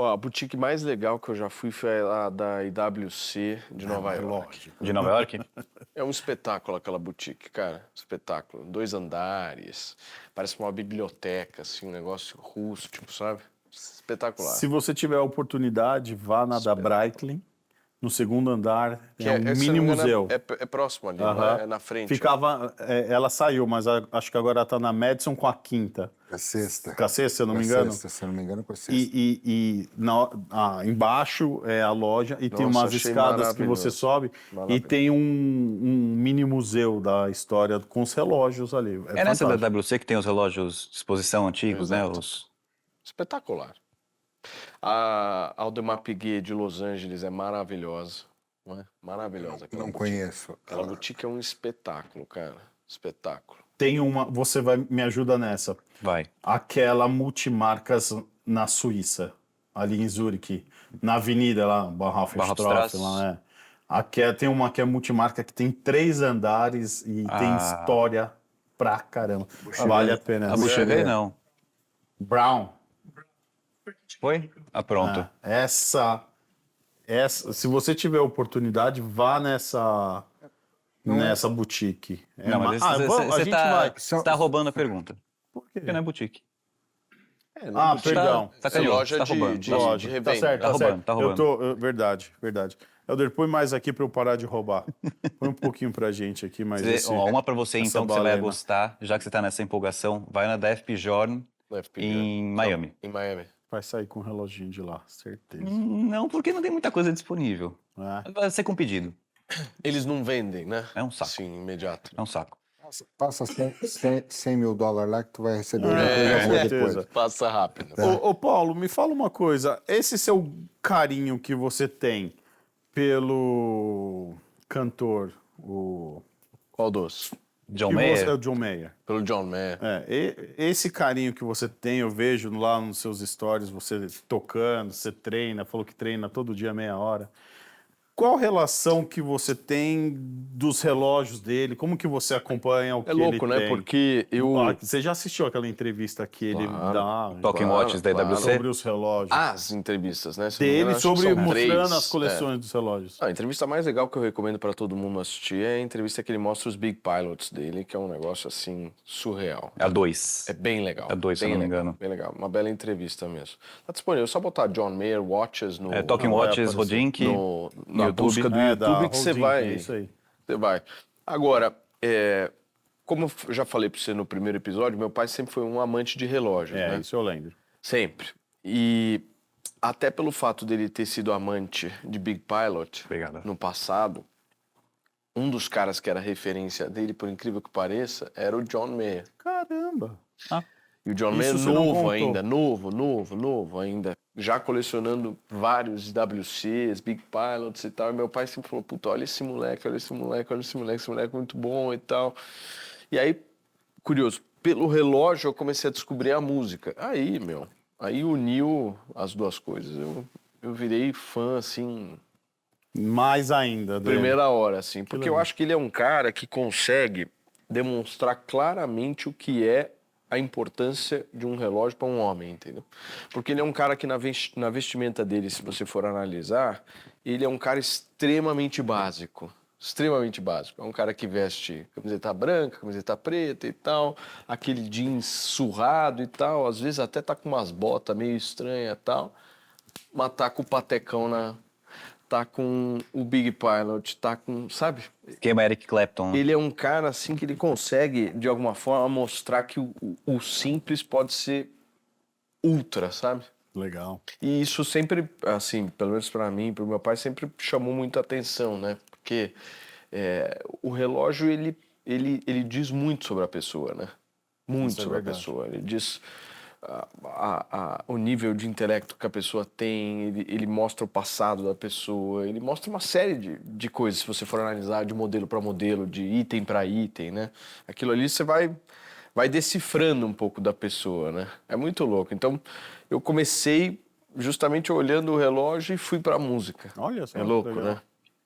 Speaker 4: Ó, a boutique mais legal que eu já fui foi a da IWC de Nova York.
Speaker 2: De Nova York?
Speaker 4: É um espetáculo aquela boutique, cara. Espetáculo. 2 andares, parece uma biblioteca, assim, um negócio rústico, sabe? Espetacular.
Speaker 1: Se você tiver a oportunidade, vá na da Breitling, no segundo andar,
Speaker 4: Que
Speaker 1: é um
Speaker 4: se
Speaker 1: mini
Speaker 4: não me engano,
Speaker 1: museu.
Speaker 4: É próximo ali,
Speaker 1: Aham.
Speaker 4: né? É na frente.
Speaker 1: Ficava, ela saiu, mas acho que agora está na Madison com a quinta.
Speaker 3: A sexta.
Speaker 1: Com a sexta, se eu não
Speaker 3: Com
Speaker 1: me
Speaker 3: a
Speaker 1: engano.
Speaker 3: Sexta, se eu não me engano, com a sexta.
Speaker 1: Embaixo é a loja e tem
Speaker 4: Nossa,
Speaker 1: umas
Speaker 4: achei
Speaker 1: escadas que você
Speaker 4: maravilhoso.
Speaker 1: sobe e
Speaker 4: Maravilhoso.
Speaker 1: tem um mini museu da história com os relógios ali.
Speaker 2: É nessa
Speaker 1: fantástico.
Speaker 2: da WC que tem os relógios de exposição antigos, né?
Speaker 4: Exato. Espetacular. A Aldemar Piguet de Los Angeles é maravilhosa. Não é? Maravilhosa. Aquela
Speaker 3: Não
Speaker 4: boutique.
Speaker 3: conheço.
Speaker 4: Aquela boutique é um espetáculo, cara. Espetáculo.
Speaker 1: Tem uma, você me ajuda nessa.
Speaker 2: Vai.
Speaker 1: Aquela multimarcas na Suíça, ali em Zurique, na avenida lá, Bahnhofstrasse,
Speaker 2: Bahnhofstrasse.
Speaker 1: lá, né? Tem uma que é multimarca que tem 3 andares e tem história pra caramba. Vale a pena.
Speaker 2: A Boucher não.
Speaker 1: Brown.
Speaker 2: Foi? Ah, pronto.
Speaker 1: Essa, se você tiver oportunidade, vá nessa boutique.
Speaker 2: Não, mas
Speaker 1: a gente vai.
Speaker 2: você tá roubando a pergunta.
Speaker 1: Por quê?
Speaker 2: Porque não é boutique.
Speaker 1: Ah, perdão.
Speaker 2: Tá canhoto,
Speaker 4: loja
Speaker 2: tá
Speaker 4: de-
Speaker 2: roubando.
Speaker 4: de-
Speaker 1: Lógico, tá
Speaker 4: revenda.
Speaker 1: certo,
Speaker 2: Tá roubando,
Speaker 1: certo.
Speaker 2: tá roubando.
Speaker 1: Verdade. Helder, põe mais aqui pra eu parar de roubar. Põe um pouquinho pra gente aqui, mas
Speaker 2: Uma pra você,
Speaker 1: essa
Speaker 2: então, que você vai
Speaker 1: balena.
Speaker 2: gostar, já que você tá nessa empolgação. Vai na da FP Jorn
Speaker 4: No FP
Speaker 2: em Miami.
Speaker 4: Em Miami.
Speaker 1: vai sair com um reloginho de lá, certeza.
Speaker 2: Não, porque não tem muita coisa disponível.
Speaker 1: É.
Speaker 2: Vai ser com pedido.
Speaker 4: Eles não vendem, né?
Speaker 2: É um saco.
Speaker 4: Sim, imediato.
Speaker 2: É um saco.
Speaker 3: Passa 100 mil dólares lá que tu vai receber
Speaker 1: É,
Speaker 3: uma coisa boa
Speaker 1: com
Speaker 3: depois.
Speaker 1: certeza.
Speaker 4: Passa rápido.
Speaker 1: Ô, Paulo, me fala uma coisa. Esse seu carinho que você tem pelo cantor, o
Speaker 4: Qual doce?
Speaker 2: John
Speaker 1: que
Speaker 2: Mayer?
Speaker 1: é o John Mayer.
Speaker 4: Pelo John Mayer.
Speaker 1: Esse carinho que você tem, eu vejo lá nos seus stories, você tocando, você treina, falou que treina todo dia meia hora. Qual relação que você tem dos relógios dele? Como que você acompanha o que
Speaker 4: É louco,
Speaker 1: ele
Speaker 4: né?
Speaker 1: tem?
Speaker 4: Porque eu...
Speaker 1: Você já assistiu aquela entrevista que ele dá
Speaker 2: Talking Watches da
Speaker 4: claro.
Speaker 2: IWC?
Speaker 1: sobre os relógios?
Speaker 4: As entrevistas, né? Se não me
Speaker 1: dele
Speaker 4: engano, acho que
Speaker 1: sobre
Speaker 4: são
Speaker 1: mostrando
Speaker 4: 3.
Speaker 1: as coleções dos relógios.
Speaker 4: A entrevista mais legal que eu recomendo para todo mundo assistir é a entrevista que ele mostra os Big Pilots dele, que é um negócio assim surreal.
Speaker 2: A 2.
Speaker 4: É bem legal.
Speaker 2: É 2, se eu
Speaker 4: bem
Speaker 2: não me
Speaker 4: legal,
Speaker 2: engano.
Speaker 4: Bem legal. Uma bela entrevista mesmo. Tá disponível. É só botar John Mayer Watches no...
Speaker 2: Talking
Speaker 1: vai
Speaker 2: Watches,
Speaker 1: aparecer.
Speaker 2: Rodink,
Speaker 4: na
Speaker 2: YouTube.
Speaker 4: busca do
Speaker 1: Da
Speaker 4: YouTube que você
Speaker 1: Holding,
Speaker 4: vai...
Speaker 1: é isso aí.
Speaker 4: Você vai. Agora, como eu já falei para você no primeiro episódio, meu pai sempre foi um amante de relógios, né?
Speaker 1: Isso eu lembro.
Speaker 4: Sempre. E até pelo fato dele ter sido amante de Big Pilot
Speaker 2: Obrigado.
Speaker 4: no passado, um dos caras que era referência dele, por incrível que pareça, era o John Mayer.
Speaker 1: Caramba.
Speaker 4: E o John
Speaker 1: Isso
Speaker 4: Mayer
Speaker 1: você não
Speaker 4: novo
Speaker 1: contou.
Speaker 4: ainda, novo ainda, já colecionando vários WCs, Big Pilots e tal. E meu pai sempre falou, puta, olha esse moleque, esse moleque é muito bom e tal. E aí, curioso, pelo relógio eu comecei a descobrir a música. Aí uniu as duas coisas. Eu virei fã, assim,
Speaker 1: Mais ainda. dele.
Speaker 4: primeira hora, assim. Porque eu
Speaker 1: legal.
Speaker 4: acho que ele é um cara que consegue demonstrar claramente o que é a importância de um relógio para um homem, entendeu? Porque ele é um cara que na vestimenta dele, se você for analisar, ele é um cara extremamente básico. Extremamente básico. É um cara que veste camiseta branca, camiseta preta e tal, aquele jeans surrado e tal, às vezes até tá com umas botas meio estranhas e tal, mas tá com o patecão tá com o Big Pilot, tá com, sabe?
Speaker 2: Esquema Eric Clapton.
Speaker 4: Ele é um cara, assim, que ele consegue, de alguma forma, mostrar que o simples pode ser ultra, sabe?
Speaker 1: Legal.
Speaker 4: E isso sempre, assim, pelo menos pra mim, pro meu pai, sempre chamou muita atenção, né? Porque o relógio, ele diz muito sobre a pessoa, né? Muito
Speaker 1: Isso é
Speaker 4: sobre a
Speaker 1: verdade.
Speaker 4: pessoa. Ele diz o nível de intelecto que a pessoa tem, ele mostra o passado da pessoa, ele mostra uma série de coisas, se você for analisar de modelo para modelo, de item para item, né? Aquilo ali você vai decifrando um pouco da pessoa, né? É muito louco. Então, eu comecei justamente olhando o relógio e fui para a música.
Speaker 1: Olha só.
Speaker 4: É louco,
Speaker 1: legal.
Speaker 4: né?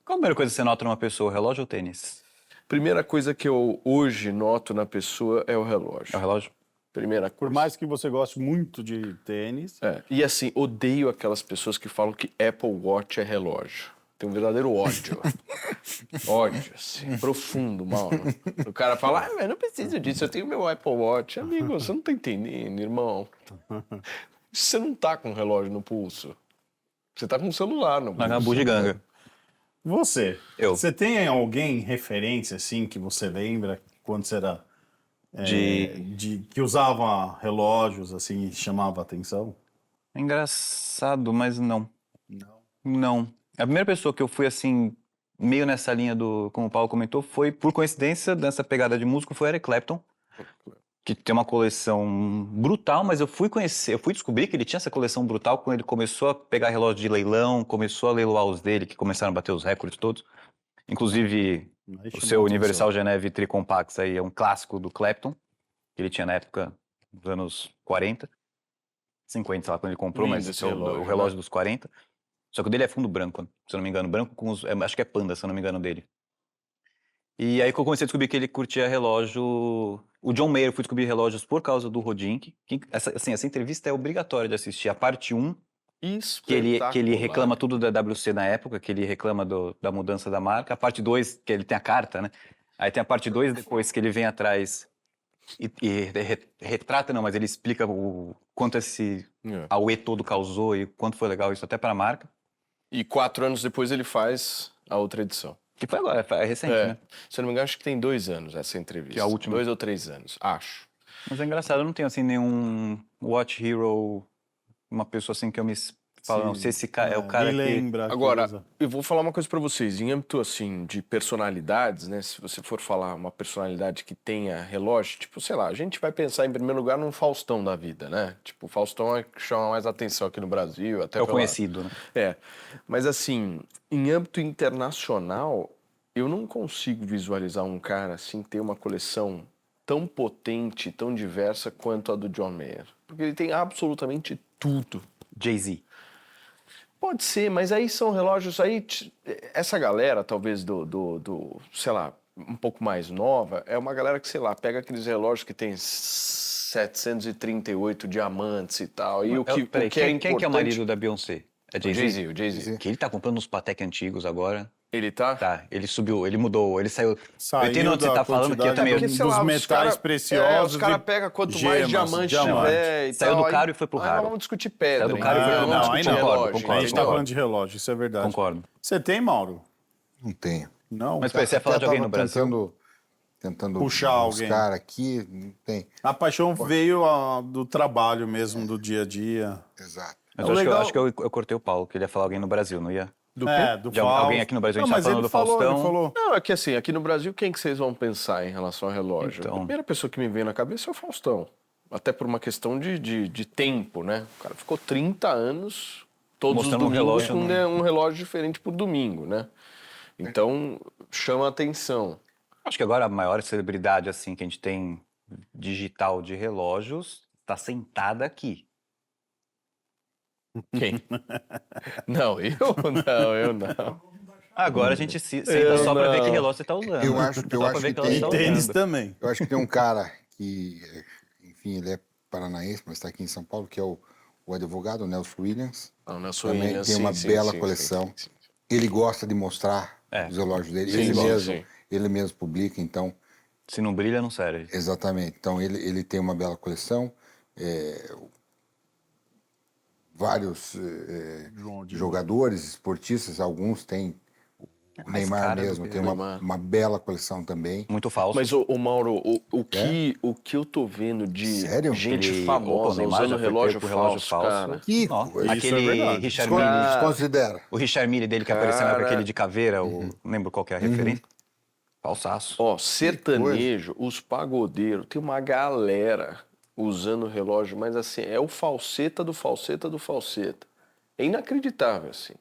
Speaker 2: Qual a primeira coisa que você nota numa pessoa, relógio ou tênis?
Speaker 4: Primeira coisa que eu hoje noto na pessoa é o relógio.
Speaker 2: É o relógio?
Speaker 4: Primeira
Speaker 1: Por
Speaker 4: coisa.
Speaker 1: mais que você goste muito de tênis,
Speaker 4: E assim, odeio aquelas pessoas que falam que Apple Watch é relógio. Tenho um verdadeiro ódio. Ódio, assim, profundo, Mauro. O cara fala, mas não preciso disso, eu tenho meu Apple Watch. Amigo, você não tá entendendo, irmão. Você não tá com um relógio no pulso. Você tá com um celular no
Speaker 2: Na
Speaker 4: pulso.
Speaker 2: bugiganga.
Speaker 1: você tem alguém referência assim que você lembra quando você era que usava relógios assim e chamava a atenção?
Speaker 2: É engraçado, mas não. Não. A primeira pessoa que eu fui assim, meio nessa linha do, como o Paulo comentou, foi, por coincidência, nessa pegada de músico, foi Eric Clapton, que tem uma coleção brutal, mas eu fui descobrir que ele tinha essa coleção brutal quando ele começou a pegar relógio de leilão, começou a leiloar os dele, que começaram a bater os recordes todos. Inclusive,
Speaker 1: Aí
Speaker 2: o
Speaker 1: chamou
Speaker 2: seu
Speaker 1: a
Speaker 2: Universal
Speaker 1: atenção.
Speaker 2: Geneve Tricompax aí é um clássico do Clapton, que ele tinha na época dos anos 40, 50, sei lá, quando ele comprou,
Speaker 4: Lindo
Speaker 2: mas
Speaker 4: esse
Speaker 2: é o
Speaker 4: relógio,
Speaker 2: relógio
Speaker 4: né?
Speaker 2: dos 40. Só que o dele é fundo branco, se eu não me engano. Branco com os... acho que é panda, se eu não me engano, dele. E aí que eu comecei a descobrir que ele curtia relógio... O John Mayer, eu fui descobrir relógios por causa do Rodink. Essa entrevista é obrigatória de assistir. A parte 1, que ele reclama tudo da WC na época, que ele reclama da mudança da marca. A parte 2, que ele tem a carta, né? Aí tem a parte 2, depois que ele vem atrás retrata, não, mas ele explica o quanto esse auê todo causou e quanto foi legal isso até pra marca.
Speaker 4: E 4 anos depois ele faz a outra edição.
Speaker 2: Que foi agora, é recente, né?
Speaker 4: Se eu não me engano, acho que tem 2 anos essa entrevista.
Speaker 2: Que é a última.
Speaker 4: 2 ou 3 anos, acho.
Speaker 2: Mas é engraçado, eu não tenho assim nenhum watch hero, uma pessoa assim que eu me falo, não, se esse cara é o cara
Speaker 1: me
Speaker 2: que...
Speaker 1: lembra. que
Speaker 4: Agora,
Speaker 1: usa.
Speaker 4: eu vou falar uma coisa pra vocês. Em âmbito, assim, de personalidades, né? Se você for falar uma personalidade que tenha relógio, tipo, sei lá, a gente vai pensar em primeiro lugar num Faustão da vida, né? Tipo, o Faustão é que chama mais atenção aqui no Brasil, até
Speaker 2: É o
Speaker 4: pela...
Speaker 2: conhecido, né?
Speaker 4: Mas assim, em âmbito internacional, eu não consigo visualizar um cara assim ter uma coleção tão potente, tão diversa quanto a do John Mayer. Porque ele tem absolutamente tudo.
Speaker 2: Jay-Z.
Speaker 4: Pode ser, mas aí são relógios aí. Essa galera, talvez sei lá, um pouco mais nova, é uma galera que, sei lá, pega aqueles relógios que tem 738 diamantes e tal. E
Speaker 2: Peraí,
Speaker 4: que é
Speaker 2: quem
Speaker 4: importante...
Speaker 2: que é o marido da Beyoncé? É Jay-Z?
Speaker 4: O Jay-Z.
Speaker 2: Que ele tá comprando uns Patek antigos agora.
Speaker 4: Ele tá?
Speaker 2: Tá, ele subiu, ele mudou, ele saiu.
Speaker 1: Saiu
Speaker 2: eu entendo onde você
Speaker 1: da
Speaker 2: tá falando, que eu
Speaker 1: quantidade
Speaker 2: também...
Speaker 4: porque, sei
Speaker 1: dos
Speaker 4: lá,
Speaker 1: metais preciosos
Speaker 4: os caras
Speaker 1: e
Speaker 4: pegam quanto mais
Speaker 1: gemas,
Speaker 4: diamante
Speaker 1: diamante.
Speaker 4: tiver e
Speaker 2: Saiu
Speaker 4: tal.
Speaker 2: do caro e foi pro
Speaker 4: aí
Speaker 2: raro.
Speaker 4: nós vamos discutir pedra.
Speaker 2: Saiu do caro e foi pro
Speaker 4: vamos
Speaker 2: raro.
Speaker 4: discutir
Speaker 1: aí não.
Speaker 4: relógio,
Speaker 2: Concordo,
Speaker 1: A gente tá
Speaker 4: entendeu?
Speaker 1: falando de relógio, isso é verdade.
Speaker 2: Concordo.
Speaker 1: Você tem, Mauro?
Speaker 3: Não tenho.
Speaker 1: Não?
Speaker 2: Mas peraí, você ia falar de alguém no Brasil?
Speaker 3: Tentando
Speaker 1: Puxar alguém.
Speaker 3: buscar aqui, não tem.
Speaker 1: A paixão veio do trabalho mesmo, do dia a dia.
Speaker 3: Exato.
Speaker 2: Mas
Speaker 1: É
Speaker 2: eu
Speaker 1: legal.
Speaker 2: acho que eu cortei o Paulo, que ele ia falar alguém no Brasil, não ia?
Speaker 1: Do
Speaker 4: quê?
Speaker 2: De alguém aqui no Brasil, a gente
Speaker 1: Não,
Speaker 2: tá
Speaker 1: mas
Speaker 2: falando
Speaker 1: ele
Speaker 2: do
Speaker 1: falou,
Speaker 2: Faustão.
Speaker 1: ele falou.
Speaker 4: Não, é que assim, aqui no Brasil, quem que vocês vão pensar em relação ao relógio?
Speaker 2: Então.
Speaker 4: A primeira pessoa que me vem na cabeça é o Faustão. Até por uma questão de tempo, né? O cara ficou 30 anos, todos
Speaker 2: Mostrando um
Speaker 4: os domingos,
Speaker 2: relógio,
Speaker 4: com
Speaker 2: né?
Speaker 4: um relógio diferente por domingo, né? Então, chama a atenção.
Speaker 2: Acho que agora a maior celebridade assim que a gente tem digital de relógios está sentada aqui.
Speaker 4: Quem? Não, eu não.
Speaker 2: Agora a gente senta só para ver que relógio você tá usando.
Speaker 3: Eu acho-
Speaker 2: Só
Speaker 3: eu
Speaker 2: pra
Speaker 3: acho
Speaker 2: ver
Speaker 3: que
Speaker 2: relógio
Speaker 3: tem-
Speaker 2: você tá
Speaker 1: E tênis
Speaker 2: usando.
Speaker 1: também.
Speaker 3: Eu acho que tem um cara que, enfim, ele é paranaense, mas está aqui em São Paulo, que é o advogado Nelson Williams.
Speaker 4: Não, Nelson
Speaker 3: Também
Speaker 4: Williams,
Speaker 3: tem
Speaker 4: sim,
Speaker 3: uma
Speaker 4: sim,
Speaker 3: bela
Speaker 4: sim,
Speaker 3: coleção.
Speaker 4: sim.
Speaker 3: Ele gosta de mostrar
Speaker 2: É.
Speaker 3: os relógios dele.
Speaker 4: Sim, sim.
Speaker 3: Ele mesmo publica, então,
Speaker 2: Se não brilha, não serve.
Speaker 3: exatamente. Então, ele tem uma bela coleção. Vários jogadores, esportistas, alguns têm. O
Speaker 2: mais
Speaker 3: Neymar
Speaker 2: cara do
Speaker 3: mesmo
Speaker 2: que
Speaker 3: tem
Speaker 2: o
Speaker 3: uma bela coleção também.
Speaker 2: Muito falso.
Speaker 4: Mas, o Mauro, o que eu tô vendo de
Speaker 3: Sério?
Speaker 4: gente
Speaker 2: Opa, o
Speaker 4: famosa
Speaker 2: Neymar já
Speaker 4: usando
Speaker 2: foi
Speaker 4: relógio
Speaker 2: pego com relógio
Speaker 4: falso, cara.
Speaker 3: Que
Speaker 2: Ó,
Speaker 3: coisa.
Speaker 1: Isso é
Speaker 2: aquele
Speaker 1: verdade.
Speaker 2: Richard Mille,
Speaker 3: Desconsidera.
Speaker 2: o Richard Mille dele que apareceu na época, aquele de caveira, não lembro qual que é a referência. Falsaço.
Speaker 4: Ó, sertanejo, os pagodeiros, tem uma galera usando relógio, mas assim, é o falseta do falseta do falseta. É inacreditável, assim.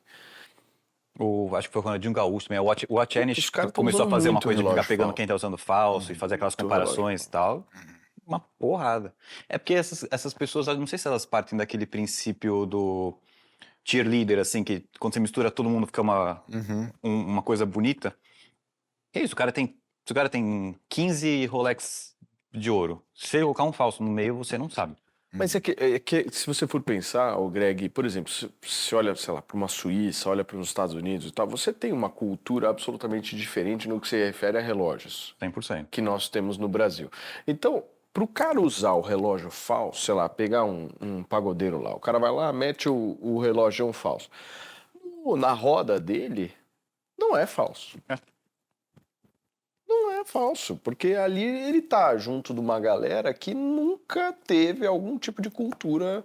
Speaker 2: Acho que foi o Ronaldinho Gaúcho também. O Watch Ennis
Speaker 4: Os caras tão
Speaker 2: começou a
Speaker 4: usando
Speaker 2: fazer uma
Speaker 4: muito
Speaker 2: coisa de ficar
Speaker 4: relógio
Speaker 2: pegando
Speaker 4: falso.
Speaker 2: quem tá usando falso e fazer aquelas
Speaker 4: Muito
Speaker 2: comparações
Speaker 4: relógio
Speaker 2: e tal. Uma porrada. É porque essas pessoas, eu não sei se elas partem daquele princípio do cheerleader, assim, que quando você mistura todo mundo fica uma coisa bonita. Que é isso, se o cara tem 15 Rolex de ouro. Se ele colocar um falso no meio, você não sabe.
Speaker 4: Mas é que se você for pensar, o Greg, por exemplo, se olha, sei lá, para uma Suíça, olha para os Estados Unidos e tal, você tem uma cultura absolutamente diferente no que se refere a relógios
Speaker 2: 100%.
Speaker 4: que nós temos no Brasil. Então, para o cara usar o relógio falso, sei lá, pegar um pagodeiro lá, o cara vai lá, mete o relógio falso. Na roda dele, não é falso. Não é falso, porque ali ele tá junto de uma galera que nunca teve algum tipo de cultura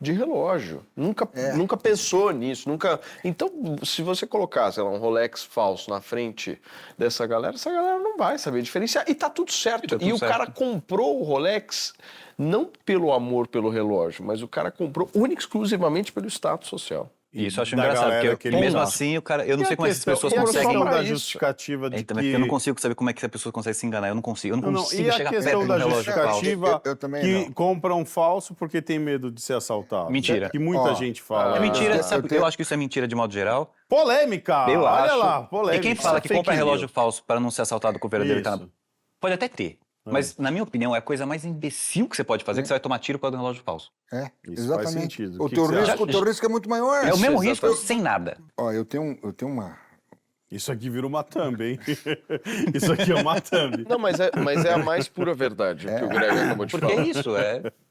Speaker 4: de relógio. Nunca pensou nisso, nunca... Então, se você colocar, sei lá, um Rolex falso na frente dessa galera, essa galera não vai saber diferenciar. E tá tudo certo. E o cara comprou o Rolex não pelo amor pelo relógio, mas o cara comprou única e exclusivamente pelo status social.
Speaker 2: E isso eu acho
Speaker 1: da
Speaker 2: engraçado,
Speaker 1: galera
Speaker 2: porque
Speaker 1: que ele
Speaker 2: mesmo
Speaker 1: tá.
Speaker 2: assim, o cara, eu não
Speaker 1: E
Speaker 2: sei
Speaker 1: a
Speaker 2: como essas
Speaker 1: questão-
Speaker 2: pessoas
Speaker 1: e a
Speaker 2: conseguem.
Speaker 1: questão da
Speaker 4: isso.
Speaker 1: justificativa de
Speaker 2: Também
Speaker 1: que...
Speaker 2: porque eu não consigo saber como é que a pessoa consegue se enganar. Eu não consigo
Speaker 1: Não,
Speaker 2: consigo
Speaker 1: e a
Speaker 2: chegar perto
Speaker 1: questão
Speaker 2: de um
Speaker 1: da
Speaker 2: relógio falso.
Speaker 1: justificativa
Speaker 3: Eu também
Speaker 1: que
Speaker 3: não.
Speaker 1: compram falso porque tem medo de ser assaltado?
Speaker 2: Mentira.
Speaker 1: Que muita
Speaker 3: Ó,
Speaker 1: gente fala.
Speaker 2: É mentira,
Speaker 3: eu
Speaker 2: sabe?
Speaker 3: tenho-
Speaker 2: Eu acho que isso é mentira de modo geral.
Speaker 1: Polêmica!
Speaker 2: Eu
Speaker 1: Olha
Speaker 2: acho.
Speaker 1: lá, polêmica.
Speaker 2: E quem fala que
Speaker 1: Fake
Speaker 2: compra relógio
Speaker 1: news.
Speaker 2: falso para não ser assaltado com o verdadeiro tá
Speaker 1: Isso.
Speaker 2: pode até ter. Mas, na minha opinião, é a coisa mais imbecil que você pode fazer, que você vai tomar tiro por causa do relógio falso.
Speaker 1: Isso faz
Speaker 3: Exatamente.
Speaker 1: sentido.
Speaker 3: O
Speaker 1: que
Speaker 3: teu
Speaker 1: que você
Speaker 3: risco,
Speaker 1: acha?
Speaker 3: o teu risco é muito maior.
Speaker 2: É o mesmo risco
Speaker 4: exatamente.
Speaker 2: sem nada.
Speaker 3: Ó, eu tenho uma...
Speaker 1: Isso aqui vira uma thumb, hein? Isso aqui é uma thumb.
Speaker 4: Não, mas é a mais pura verdade o que o Greg acabou de
Speaker 2: Porque
Speaker 4: falar.
Speaker 2: é isso,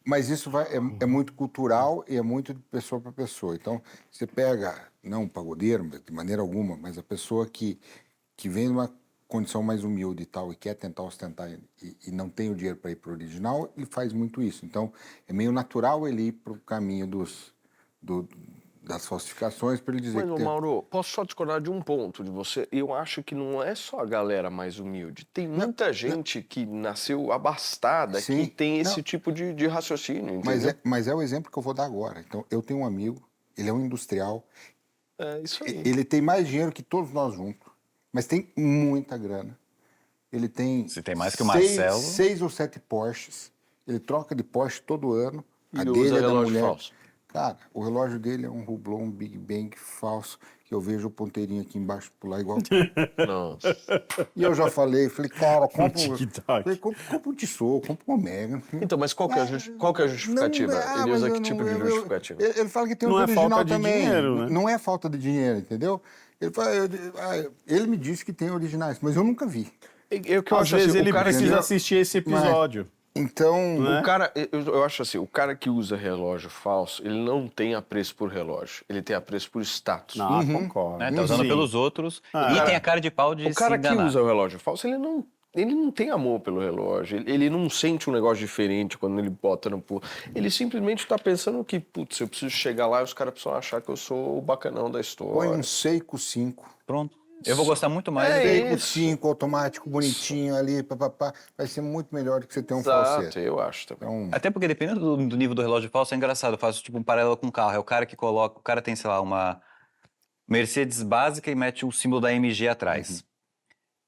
Speaker 3: Mas isso é muito cultural e é muito de pessoa para pessoa. Então, você pega, não o pagodeiro, de maneira alguma, mas a pessoa que vem numa condição mais humilde e tal, e quer tentar ostentar e não tem o dinheiro para ir para o original, ele faz muito isso. Então, é meio natural ele ir para o caminho das falsificações para ele dizer
Speaker 4: Mas,
Speaker 3: que
Speaker 4: ô,
Speaker 3: tem...
Speaker 4: Mauro, posso só discordar de um ponto de você? Eu acho que não é só a galera mais humilde. Tem muita gente que nasceu abastada,
Speaker 3: Sim,
Speaker 4: que tem esse
Speaker 3: não.
Speaker 4: tipo de raciocínio, entendeu?
Speaker 3: Mas é o exemplo que eu vou dar agora. Então, eu tenho um amigo, ele é um industrial,
Speaker 4: É isso aí.
Speaker 3: ele tem mais dinheiro que todos nós juntos, mas tem muita grana. Ele tem
Speaker 2: Se tem mais que o Marcelo.
Speaker 3: 6 ou 7 Porsches. Ele troca de Porsche todo ano.
Speaker 4: E
Speaker 3: A
Speaker 4: ele
Speaker 3: dele
Speaker 4: usa
Speaker 3: é da
Speaker 4: relógio
Speaker 3: mulher.
Speaker 4: falso.
Speaker 3: Cara, o relógio dele é um Hublot, um Big Bang falso, que eu vejo o ponteirinho aqui embaixo pular igual.
Speaker 4: Nossa.
Speaker 3: E eu já falei, cara, compra
Speaker 1: Tic-tac.
Speaker 3: compra um Tissot, compra um Omega.
Speaker 4: Então, mas qual que é a justificativa? Ele usa que tipo de justificativa?
Speaker 3: Ele fala que tem
Speaker 1: Não
Speaker 3: um
Speaker 1: é
Speaker 3: original
Speaker 1: falta de
Speaker 3: também.
Speaker 1: dinheiro, né?
Speaker 3: Não é falta de dinheiro, entendeu? Ele me disse que tem originais, mas eu nunca vi.
Speaker 4: É o que eu
Speaker 1: Às
Speaker 4: acho
Speaker 1: vezes
Speaker 4: assim,
Speaker 1: ele
Speaker 4: o cara
Speaker 1: precisa
Speaker 3: entendeu?
Speaker 1: assistir esse episódio.
Speaker 3: Então,
Speaker 1: Né?
Speaker 4: O cara, eu acho assim, o cara que usa relógio falso, ele não tem apreço por relógio, ele tem apreço por status.
Speaker 1: Não, concordo.
Speaker 2: né? Tá usando
Speaker 1: Sim.
Speaker 2: pelos outros
Speaker 1: Ah,
Speaker 2: e
Speaker 1: cara,
Speaker 2: tem a cara de pau de
Speaker 4: O cara
Speaker 2: se
Speaker 4: que
Speaker 2: enganar.
Speaker 4: usa o relógio falso, ele não tem amor pelo relógio, ele não sente um negócio diferente quando ele bota no pulo. Ele simplesmente tá pensando que, putz, eu preciso chegar lá e os caras precisam achar que eu sou o bacanão da
Speaker 3: põe
Speaker 4: história.
Speaker 3: um Seiko 5.
Speaker 2: Pronto. Eu vou gostar muito mais
Speaker 4: É
Speaker 2: de...
Speaker 3: Seiko
Speaker 4: isso.
Speaker 3: 5, automático, bonitinho ali, papapá. Vai ser muito melhor do que você ter um
Speaker 4: Exato,
Speaker 3: falsete.
Speaker 4: eu acho também.
Speaker 3: Então,
Speaker 2: Até porque dependendo do nível do relógio falso, é engraçado. Eu faço tipo um paralelo com o carro. É o cara que coloca... O cara tem, sei lá, uma Mercedes básica e mete o símbolo da AMG atrás.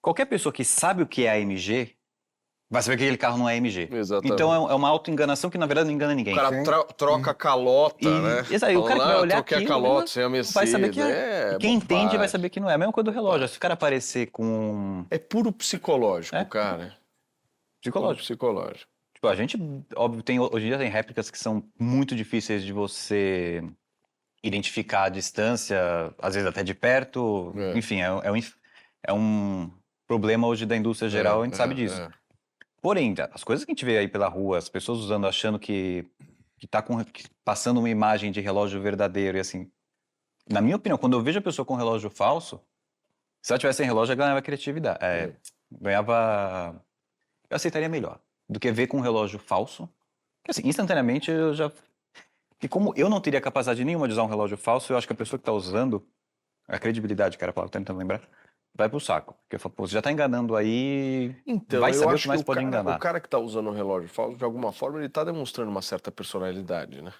Speaker 2: Qualquer pessoa que sabe o que é AMG vai saber que aquele carro não é AMG.
Speaker 4: Exatamente.
Speaker 2: Então é uma auto-enganação que, na verdade, não engana ninguém.
Speaker 4: O cara troca a calota, né?
Speaker 2: Exato, e o cara que vai olhar
Speaker 4: troquei a
Speaker 2: aquilo,
Speaker 4: calota sem a Mercedes.
Speaker 2: vai saber que é. E quem entende vai
Speaker 4: bobagem.
Speaker 2: saber que não é. A mesma coisa do relógio. Se o cara aparecer com
Speaker 4: É puro psicológico,
Speaker 2: É.
Speaker 4: cara.
Speaker 2: psicológico.
Speaker 4: Psicológico.
Speaker 2: Tipo, a gente, óbvio, hoje em dia tem réplicas que são muito difíceis de você identificar a distância, às vezes até de perto.
Speaker 4: É.
Speaker 2: Enfim, é um problema hoje da indústria geral, a gente sabe disso. Porém, as coisas que a gente vê aí pela rua, as pessoas usando, achando que tá passando uma imagem de relógio verdadeiro e assim. Na minha opinião, quando eu vejo a pessoa com relógio falso, se ela tivesse sem relógio, ela ganhava criatividade. Ganhava. Eu aceitaria melhor do que ver com um relógio falso. Porque assim, instantaneamente eu já. E como eu não teria capacidade nenhuma de usar um relógio falso, eu acho que a pessoa que tá usando, a credibilidade, cara, tô tentando lembrar, vai pro saco. Porque eu falo, pô, você já tá enganando aí.
Speaker 4: Então,
Speaker 2: vai
Speaker 4: eu
Speaker 2: saber o
Speaker 4: acho
Speaker 2: que mais
Speaker 4: que
Speaker 2: pode enganar.
Speaker 4: o cara que tá usando um relógio falso, de alguma forma, ele tá demonstrando uma certa personalidade, né?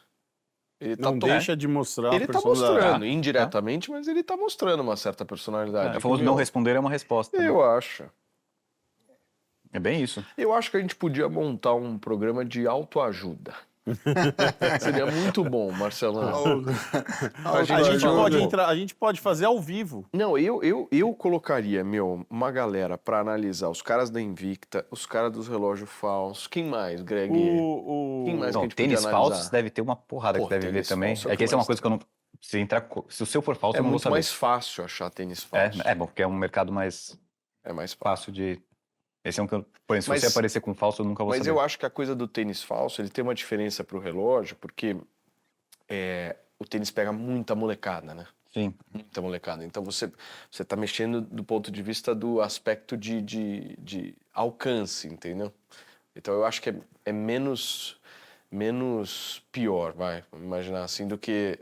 Speaker 4: Ele tá
Speaker 1: Não deixa de mostrar
Speaker 4: Ele
Speaker 1: a
Speaker 4: tá
Speaker 1: personalidade.
Speaker 4: mostrando, indiretamente, mas ele tá mostrando uma certa personalidade.
Speaker 2: O famoso não responder é uma resposta. né?
Speaker 4: Eu acho.
Speaker 2: É bem isso.
Speaker 4: Eu acho que a gente podia montar um programa de autoajuda. Seria muito bom, Marcelão.
Speaker 1: A gente pode fazer ao vivo.
Speaker 4: Não, eu colocaria, uma galera pra analisar os caras da Invicta, os caras dos relógios falsos. Quem mais, Greg? Quem mais que a
Speaker 2: Não,
Speaker 4: gente
Speaker 2: tênis
Speaker 4: podia analisar?
Speaker 2: falsos deve ter uma porrada
Speaker 4: Pô,
Speaker 2: que deve ver
Speaker 4: tênis
Speaker 2: também.
Speaker 4: falso é o
Speaker 2: É
Speaker 4: que
Speaker 2: que essa é uma
Speaker 4: mais
Speaker 2: coisa que eu não... Se o seu for falso,
Speaker 4: É
Speaker 2: eu não vou
Speaker 4: muito
Speaker 2: saber.
Speaker 4: mais fácil achar tênis falso.
Speaker 2: É bom, porque é um mercado mais
Speaker 4: É mais fácil.
Speaker 2: fácil de... Esse é um que eu... Por exemplo,
Speaker 4: Mas-
Speaker 2: se você aparecer com falso, eu nunca vou
Speaker 4: Mas
Speaker 2: saber.
Speaker 4: eu acho que a coisa do tênis falso, ele tem uma diferença pro relógio, porque o tênis pega muita molecada, né?
Speaker 2: Sim.
Speaker 4: Muita molecada. Então você tá mexendo do ponto de vista do aspecto de alcance, entendeu? Então eu acho que é menos pior, vamos imaginar assim, do que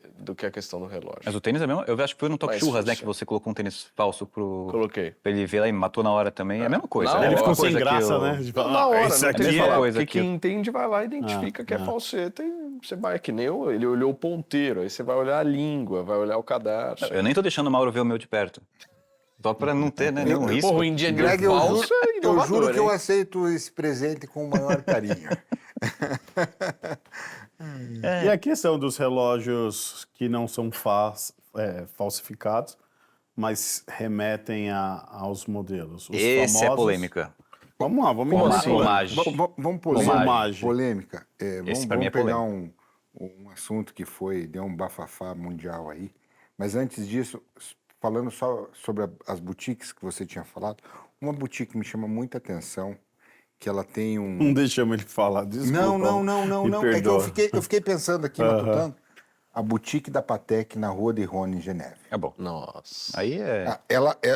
Speaker 4: a questão do relógio.
Speaker 2: Mas o tênis é mesmo... Eu acho que foi no Top
Speaker 4: Mas
Speaker 2: Churras, né?
Speaker 4: funciona.
Speaker 2: Que você colocou um tênis falso
Speaker 4: Coloquei.
Speaker 2: pra ele ver lá e matou na hora também. É a mesma coisa.
Speaker 4: Na
Speaker 2: né?
Speaker 4: hora.
Speaker 1: Ele ficou
Speaker 2: Uma coisa
Speaker 1: sem
Speaker 2: que
Speaker 1: graça,
Speaker 2: eu-
Speaker 1: né? De falar,
Speaker 4: Na hora,
Speaker 1: esse
Speaker 4: não
Speaker 1: aqui...
Speaker 4: tem que falar,
Speaker 2: coisa
Speaker 4: porque
Speaker 2: que
Speaker 4: quem entende vai lá e identifica que é falseta e você vai, que nem ele olhou o ponteiro, aí você vai olhar a língua, vai olhar o cadarço.
Speaker 2: Eu nem tô deixando o Mauro ver o meu de perto. Só pra não ter, né, nenhum risco.
Speaker 4: Porra, o indiano
Speaker 3: Greg, eu
Speaker 4: falso
Speaker 3: juro,
Speaker 4: é inovador,
Speaker 3: eu juro que eu
Speaker 4: hein?
Speaker 3: aceito esse presente com o maior carinho.
Speaker 1: E a questão dos relógios que não são falsificados, mas remetem aos modelos. Os
Speaker 2: Esse é
Speaker 1: famosos...
Speaker 2: polêmica.
Speaker 1: Vamos lá, vamos
Speaker 2: Como
Speaker 1: lá.
Speaker 2: assim? Homagem.
Speaker 3: Vamos
Speaker 1: Homagem.
Speaker 3: polêmica.
Speaker 2: Esse pra mim
Speaker 3: Vamos
Speaker 2: é
Speaker 3: pegar um assunto que deu um bafafá mundial aí. Mas antes disso, falando só sobre as boutiques que você tinha falado, uma boutique que me chama muita atenção, que ela tem um...
Speaker 1: Não deixamos ele falar, desculpa.
Speaker 3: Não.
Speaker 1: me
Speaker 3: É que
Speaker 1: perdoa.
Speaker 3: eu fiquei pensando aqui, matutando. A boutique da Patek na Rua de Rony, em Geneve.
Speaker 2: É bom.
Speaker 4: Nossa.
Speaker 2: Aí é...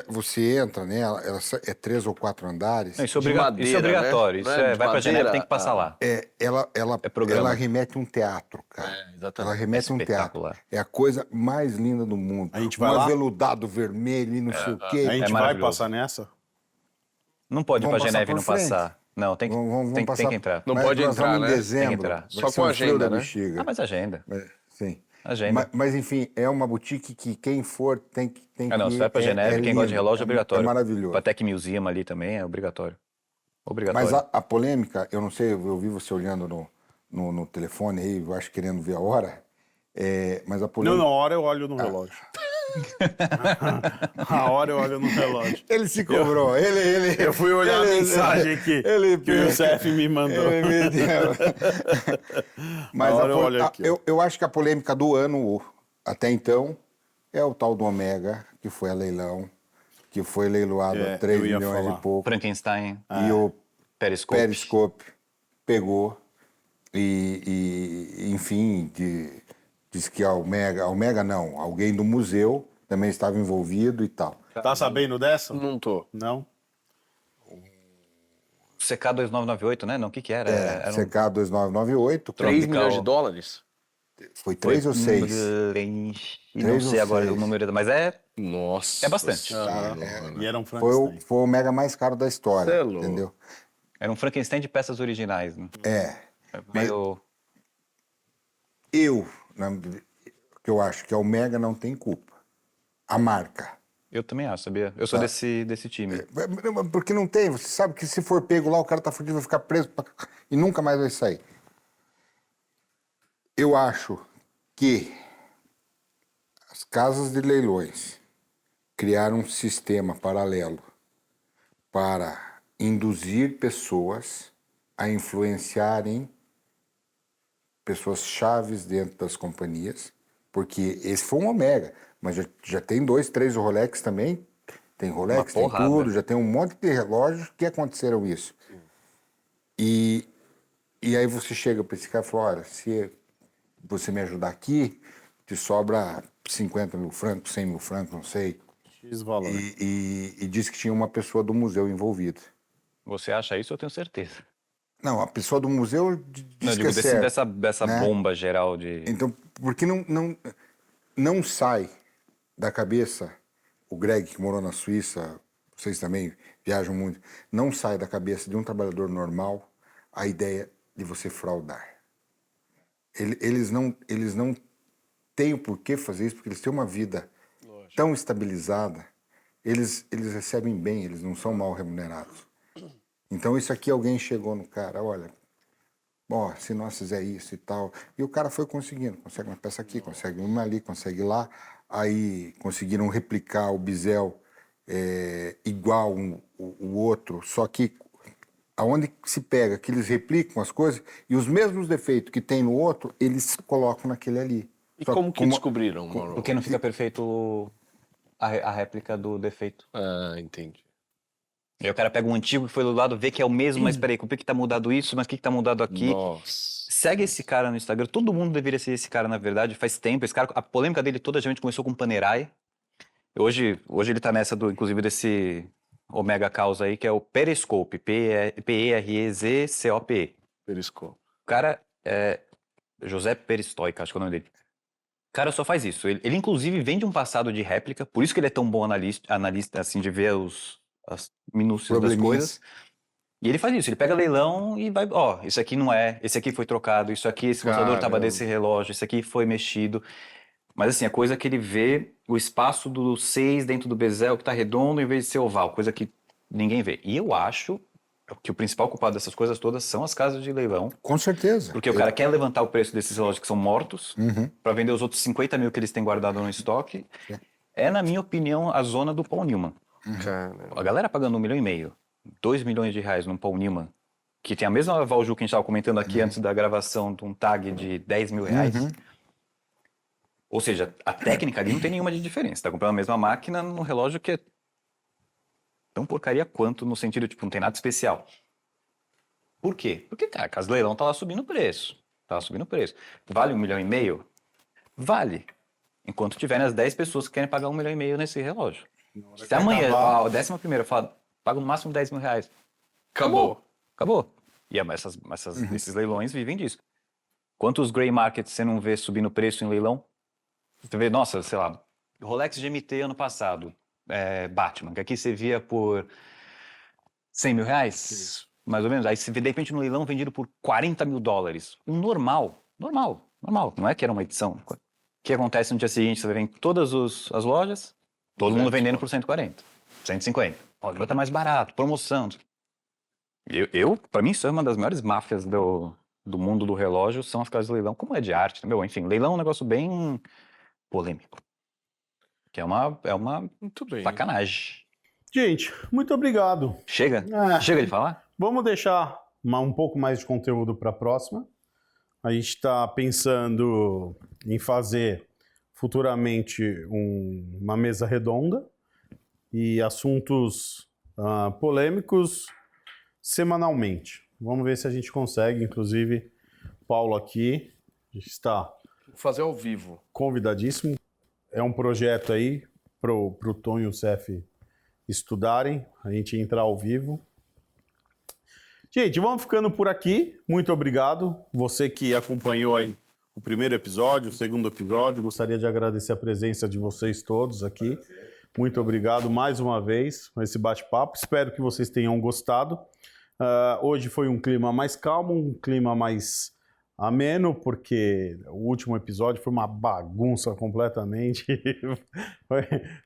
Speaker 3: Você entra nela, ela é 3 ou 4 andares.
Speaker 2: Não, isso é
Speaker 4: De
Speaker 2: isso é
Speaker 4: madeira,
Speaker 2: obrigatório.
Speaker 4: né?
Speaker 2: Isso
Speaker 4: Não é
Speaker 2: é,
Speaker 4: de
Speaker 2: vai pra Geneve,
Speaker 4: madeira,
Speaker 2: tem que passar lá.
Speaker 3: Ela
Speaker 2: programa.
Speaker 3: remete a um teatro, cara.
Speaker 4: Exatamente.
Speaker 3: Ela remete a um teatro.
Speaker 2: Espetacular.
Speaker 3: É a coisa mais linda do mundo.
Speaker 1: A gente vai lá?
Speaker 3: aveludado vermelho e não sei o quê.
Speaker 1: A gente vai
Speaker 2: maravilhoso.
Speaker 1: passar nessa?
Speaker 2: Não pode ir
Speaker 3: Vamos
Speaker 2: pra
Speaker 3: passar
Speaker 2: Geneve e
Speaker 3: por
Speaker 2: não
Speaker 3: frente.
Speaker 2: passar. Não, tem que,
Speaker 3: Vamos
Speaker 2: tem
Speaker 3: passar-
Speaker 2: que entrar.
Speaker 4: Não
Speaker 3: Mas
Speaker 4: pode
Speaker 3: nós
Speaker 4: entrar,
Speaker 3: vamos
Speaker 4: né?
Speaker 3: em dezembro.
Speaker 2: Tem que entrar.
Speaker 3: Vai
Speaker 4: Só
Speaker 3: ser
Speaker 4: com
Speaker 3: um frio
Speaker 4: agenda,
Speaker 3: da
Speaker 4: né?
Speaker 3: bexiga.
Speaker 2: Mas agenda.
Speaker 3: Sim.
Speaker 2: Agenda.
Speaker 3: Mas, enfim, é uma boutique que quem for tem que
Speaker 2: Ah, não,
Speaker 3: que
Speaker 2: se vai pra Geneve, quem gosta de
Speaker 3: lindo,
Speaker 2: relógio é obrigatório.
Speaker 3: É maravilhoso.
Speaker 2: Patek Museum ali também é obrigatório. Obrigatório.
Speaker 3: Mas a polêmica, eu não sei, eu vi você olhando no telefone aí, eu acho querendo ver a hora. Mas a
Speaker 1: Não,
Speaker 3: polêmica...
Speaker 1: na hora eu olho no relógio. A hora eu olho no relógio.
Speaker 3: Ele se cobrou.
Speaker 1: Eu fui olhar a mensagem aqui que o Youssef me mandou.
Speaker 3: Mas
Speaker 1: Na hora eu olho aqui, ó.
Speaker 3: eu acho que a polêmica do ano, até então, é o tal do Omega, que foi a leilão, que foi leiloado a 3
Speaker 1: eu ia
Speaker 3: milhões
Speaker 1: falar.
Speaker 3: e pouco.
Speaker 2: Frankenstein,
Speaker 3: E o
Speaker 2: Periscope.
Speaker 3: Periscope pegou enfim, diz que a Omega não, alguém do museu também estava envolvido e tal.
Speaker 1: Tá sabendo dessa?
Speaker 4: Não tô.
Speaker 1: Não?
Speaker 2: CK2998, né? Não, o que que era? Era um
Speaker 3: CK 2998,
Speaker 4: 3
Speaker 2: Tropical.
Speaker 4: milhões de dólares?
Speaker 3: foi 3 ou 6?
Speaker 2: Não
Speaker 3: Três
Speaker 2: sei
Speaker 3: ou
Speaker 2: agora
Speaker 3: seis.
Speaker 2: o número, mas é
Speaker 4: Nossa.
Speaker 2: bastante.
Speaker 1: E era um
Speaker 3: Foi
Speaker 1: Frankenstein.
Speaker 3: o Omega mais caro da história,
Speaker 4: Cê é louco.
Speaker 3: entendeu?
Speaker 2: Era um Frankenstein de peças originais. Né? Meio...
Speaker 3: Que eu acho que a Omega não tem culpa. A marca.
Speaker 2: Eu também acho, sabia? Eu sou desse time.
Speaker 3: Porque não tem, você sabe que se for pego lá, o cara tá fudido, vai ficar preso e nunca mais vai sair. Eu acho que as casas de leilões criaram um sistema paralelo para induzir pessoas a influenciarem pessoas chaves dentro das companhias, porque esse foi um Omega, mas já tem 2, 3 Rolex também, tem Rolex, tem
Speaker 2: porrada.
Speaker 3: tudo, já tem um monte de relógios que aconteceram isso. E aí você chega para esse cara e fala, olha, se você me ajudar aqui, te sobra 50 mil francos, 100 mil francos, não sei.
Speaker 1: X valor.
Speaker 3: E disse que tinha uma pessoa do museu envolvida.
Speaker 2: Você acha isso, eu tenho certeza.
Speaker 3: Não, a pessoa do museu
Speaker 2: Não,
Speaker 3: diz
Speaker 2: eu
Speaker 3: que
Speaker 2: digo
Speaker 3: é certo.
Speaker 2: dessa
Speaker 3: né?
Speaker 2: bomba geral de...
Speaker 3: Então, porque não sai da cabeça, o Greg, que morou na Suíça, vocês também viajam muito, não sai da cabeça de um trabalhador normal a ideia de você fraudar. Eles não têm o porquê fazer isso, porque eles têm uma vida tão estabilizada, eles recebem bem, eles não são mal remunerados. Então, isso aqui, alguém chegou no cara, olha, ó, se nós fizer isso e tal. E o cara foi conseguindo, consegue uma peça aqui, consegue uma ali, consegue lá. Aí conseguiram replicar o bisel igual o outro, só que aonde se pega que eles replicam as coisas e os mesmos defeitos que tem no outro, eles colocam naquele ali.
Speaker 4: E
Speaker 3: Só
Speaker 4: como que descobriram, Mauro?
Speaker 2: Porque não fica perfeito a réplica do defeito.
Speaker 4: Ah, entendi.
Speaker 2: E aí o cara pega um antigo que foi do lado, vê que é o mesmo, mas peraí, por que tá mudado isso, mas o que tá mudado aqui?
Speaker 4: Nossa.
Speaker 2: Segue esse cara no Instagram, todo mundo deveria ser esse cara, na verdade, faz tempo. Esse cara, a polêmica dele toda, a gente começou com o Panerai. Hoje ele tá nessa, inclusive, desse Omega Causa aí, que é o Periscope, P-E-R-E-Z-C-O-P-E.
Speaker 4: Periscope.
Speaker 2: O cara é José Perestroika, acho que é o nome dele. O cara só faz isso. Ele inclusive, vem de um passado de réplica, por isso que ele é tão bom analista assim, de ver as minúcias das coisas. E ele faz isso, ele pega leilão e vai, ó, isso aqui não é, esse aqui foi trocado, isso aqui, esse motor tava desse relógio, esse aqui foi mexido. Mas assim, a coisa que ele vê, o espaço do 6 dentro do bezel que tá redondo em vez de ser oval, coisa que ninguém vê. E eu acho que o principal culpado dessas coisas todas são as casas de leilão.
Speaker 3: Com certeza.
Speaker 2: Porque o cara quer levantar o preço desses relógios que são mortos para vender os outros 50 mil que eles têm guardado no estoque. É, na minha opinião, a zona do Paul Newman. A galera pagando 1,5 milhão, 2 milhões de reais num Paul Newman, que tem a mesma Valjoux que a gente estava comentando aqui antes da gravação, de um tag de 10 mil reais. Ou seja, a técnica ali não tem nenhuma de diferença. Você tá comprando a mesma máquina num relógio que é tão porcaria quanto, no sentido, tipo, não tem nada especial. Por quê? Porque, cara, a casa do leilão tá lá subindo o preço. Tá lá subindo o preço. Vale 1,5 milhão? Vale. Enquanto tiverem as 10 pessoas que querem pagar 1,5 milhão nesse relógio. Se amanhã, a 11ª fala, paga no máximo 10 mil reais. Acabou. E esses leilões vivem disso. Quantos grey markets você não vê subindo o preço em leilão? Você vê, nossa, sei lá, Rolex GMT ano passado, Batman, que aqui você via por 100 mil reais, mais ou menos. Aí você vê, de repente, no leilão vendido por 40 mil dólares. Um normal. Não é que era uma edição. O que acontece no dia seguinte? Você vê em todas as lojas, todo mundo vendendo por 140, 150. Ó, tá mais barato, promoção. Pra mim, isso é uma das maiores máfias do mundo do relógio, são as casas de leilão, como é de arte, meu, enfim, leilão é um negócio bem polêmico, que é uma
Speaker 4: Muito bem.
Speaker 2: sacanagem.
Speaker 1: Gente, muito obrigado.
Speaker 2: Chega de falar?
Speaker 1: Vamos deixar um pouco mais de conteúdo para a próxima. A gente está pensando em fazer futuramente uma mesa redonda e assuntos polêmicos semanalmente. Vamos ver se a gente consegue, inclusive, Paulo aqui está
Speaker 4: Fazer ao vivo.
Speaker 1: convidadíssimo. É um projeto aí para o Tom e o Cef estudarem, a gente entrar ao vivo. Gente, vamos ficando por aqui. Muito obrigado. Você que acompanhou aí o primeiro episódio, o segundo episódio, gostaria de agradecer a presença de vocês todos aqui. Muito obrigado mais uma vez por esse bate-papo. Espero que vocês tenham gostado. Hoje foi um clima mais calmo, um clima mais ameno, porque o último episódio foi uma bagunça completamente.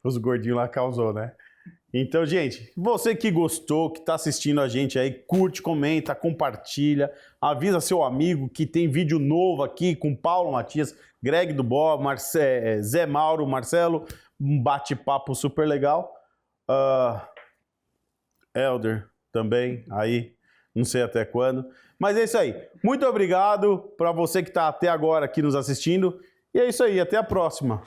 Speaker 1: Os gordinhos lá causou, né? Então, gente, você que gostou, que está assistindo a gente aí, curte, comenta, compartilha, avisa seu amigo que tem vídeo novo aqui com Paulo Matias, Greg do Bó, Zé Mauro, Marcelo, um bate-papo super legal. Elder também, aí, não sei até quando. Mas é isso aí. Muito obrigado para você que está até agora aqui nos assistindo. E é isso aí, até a próxima.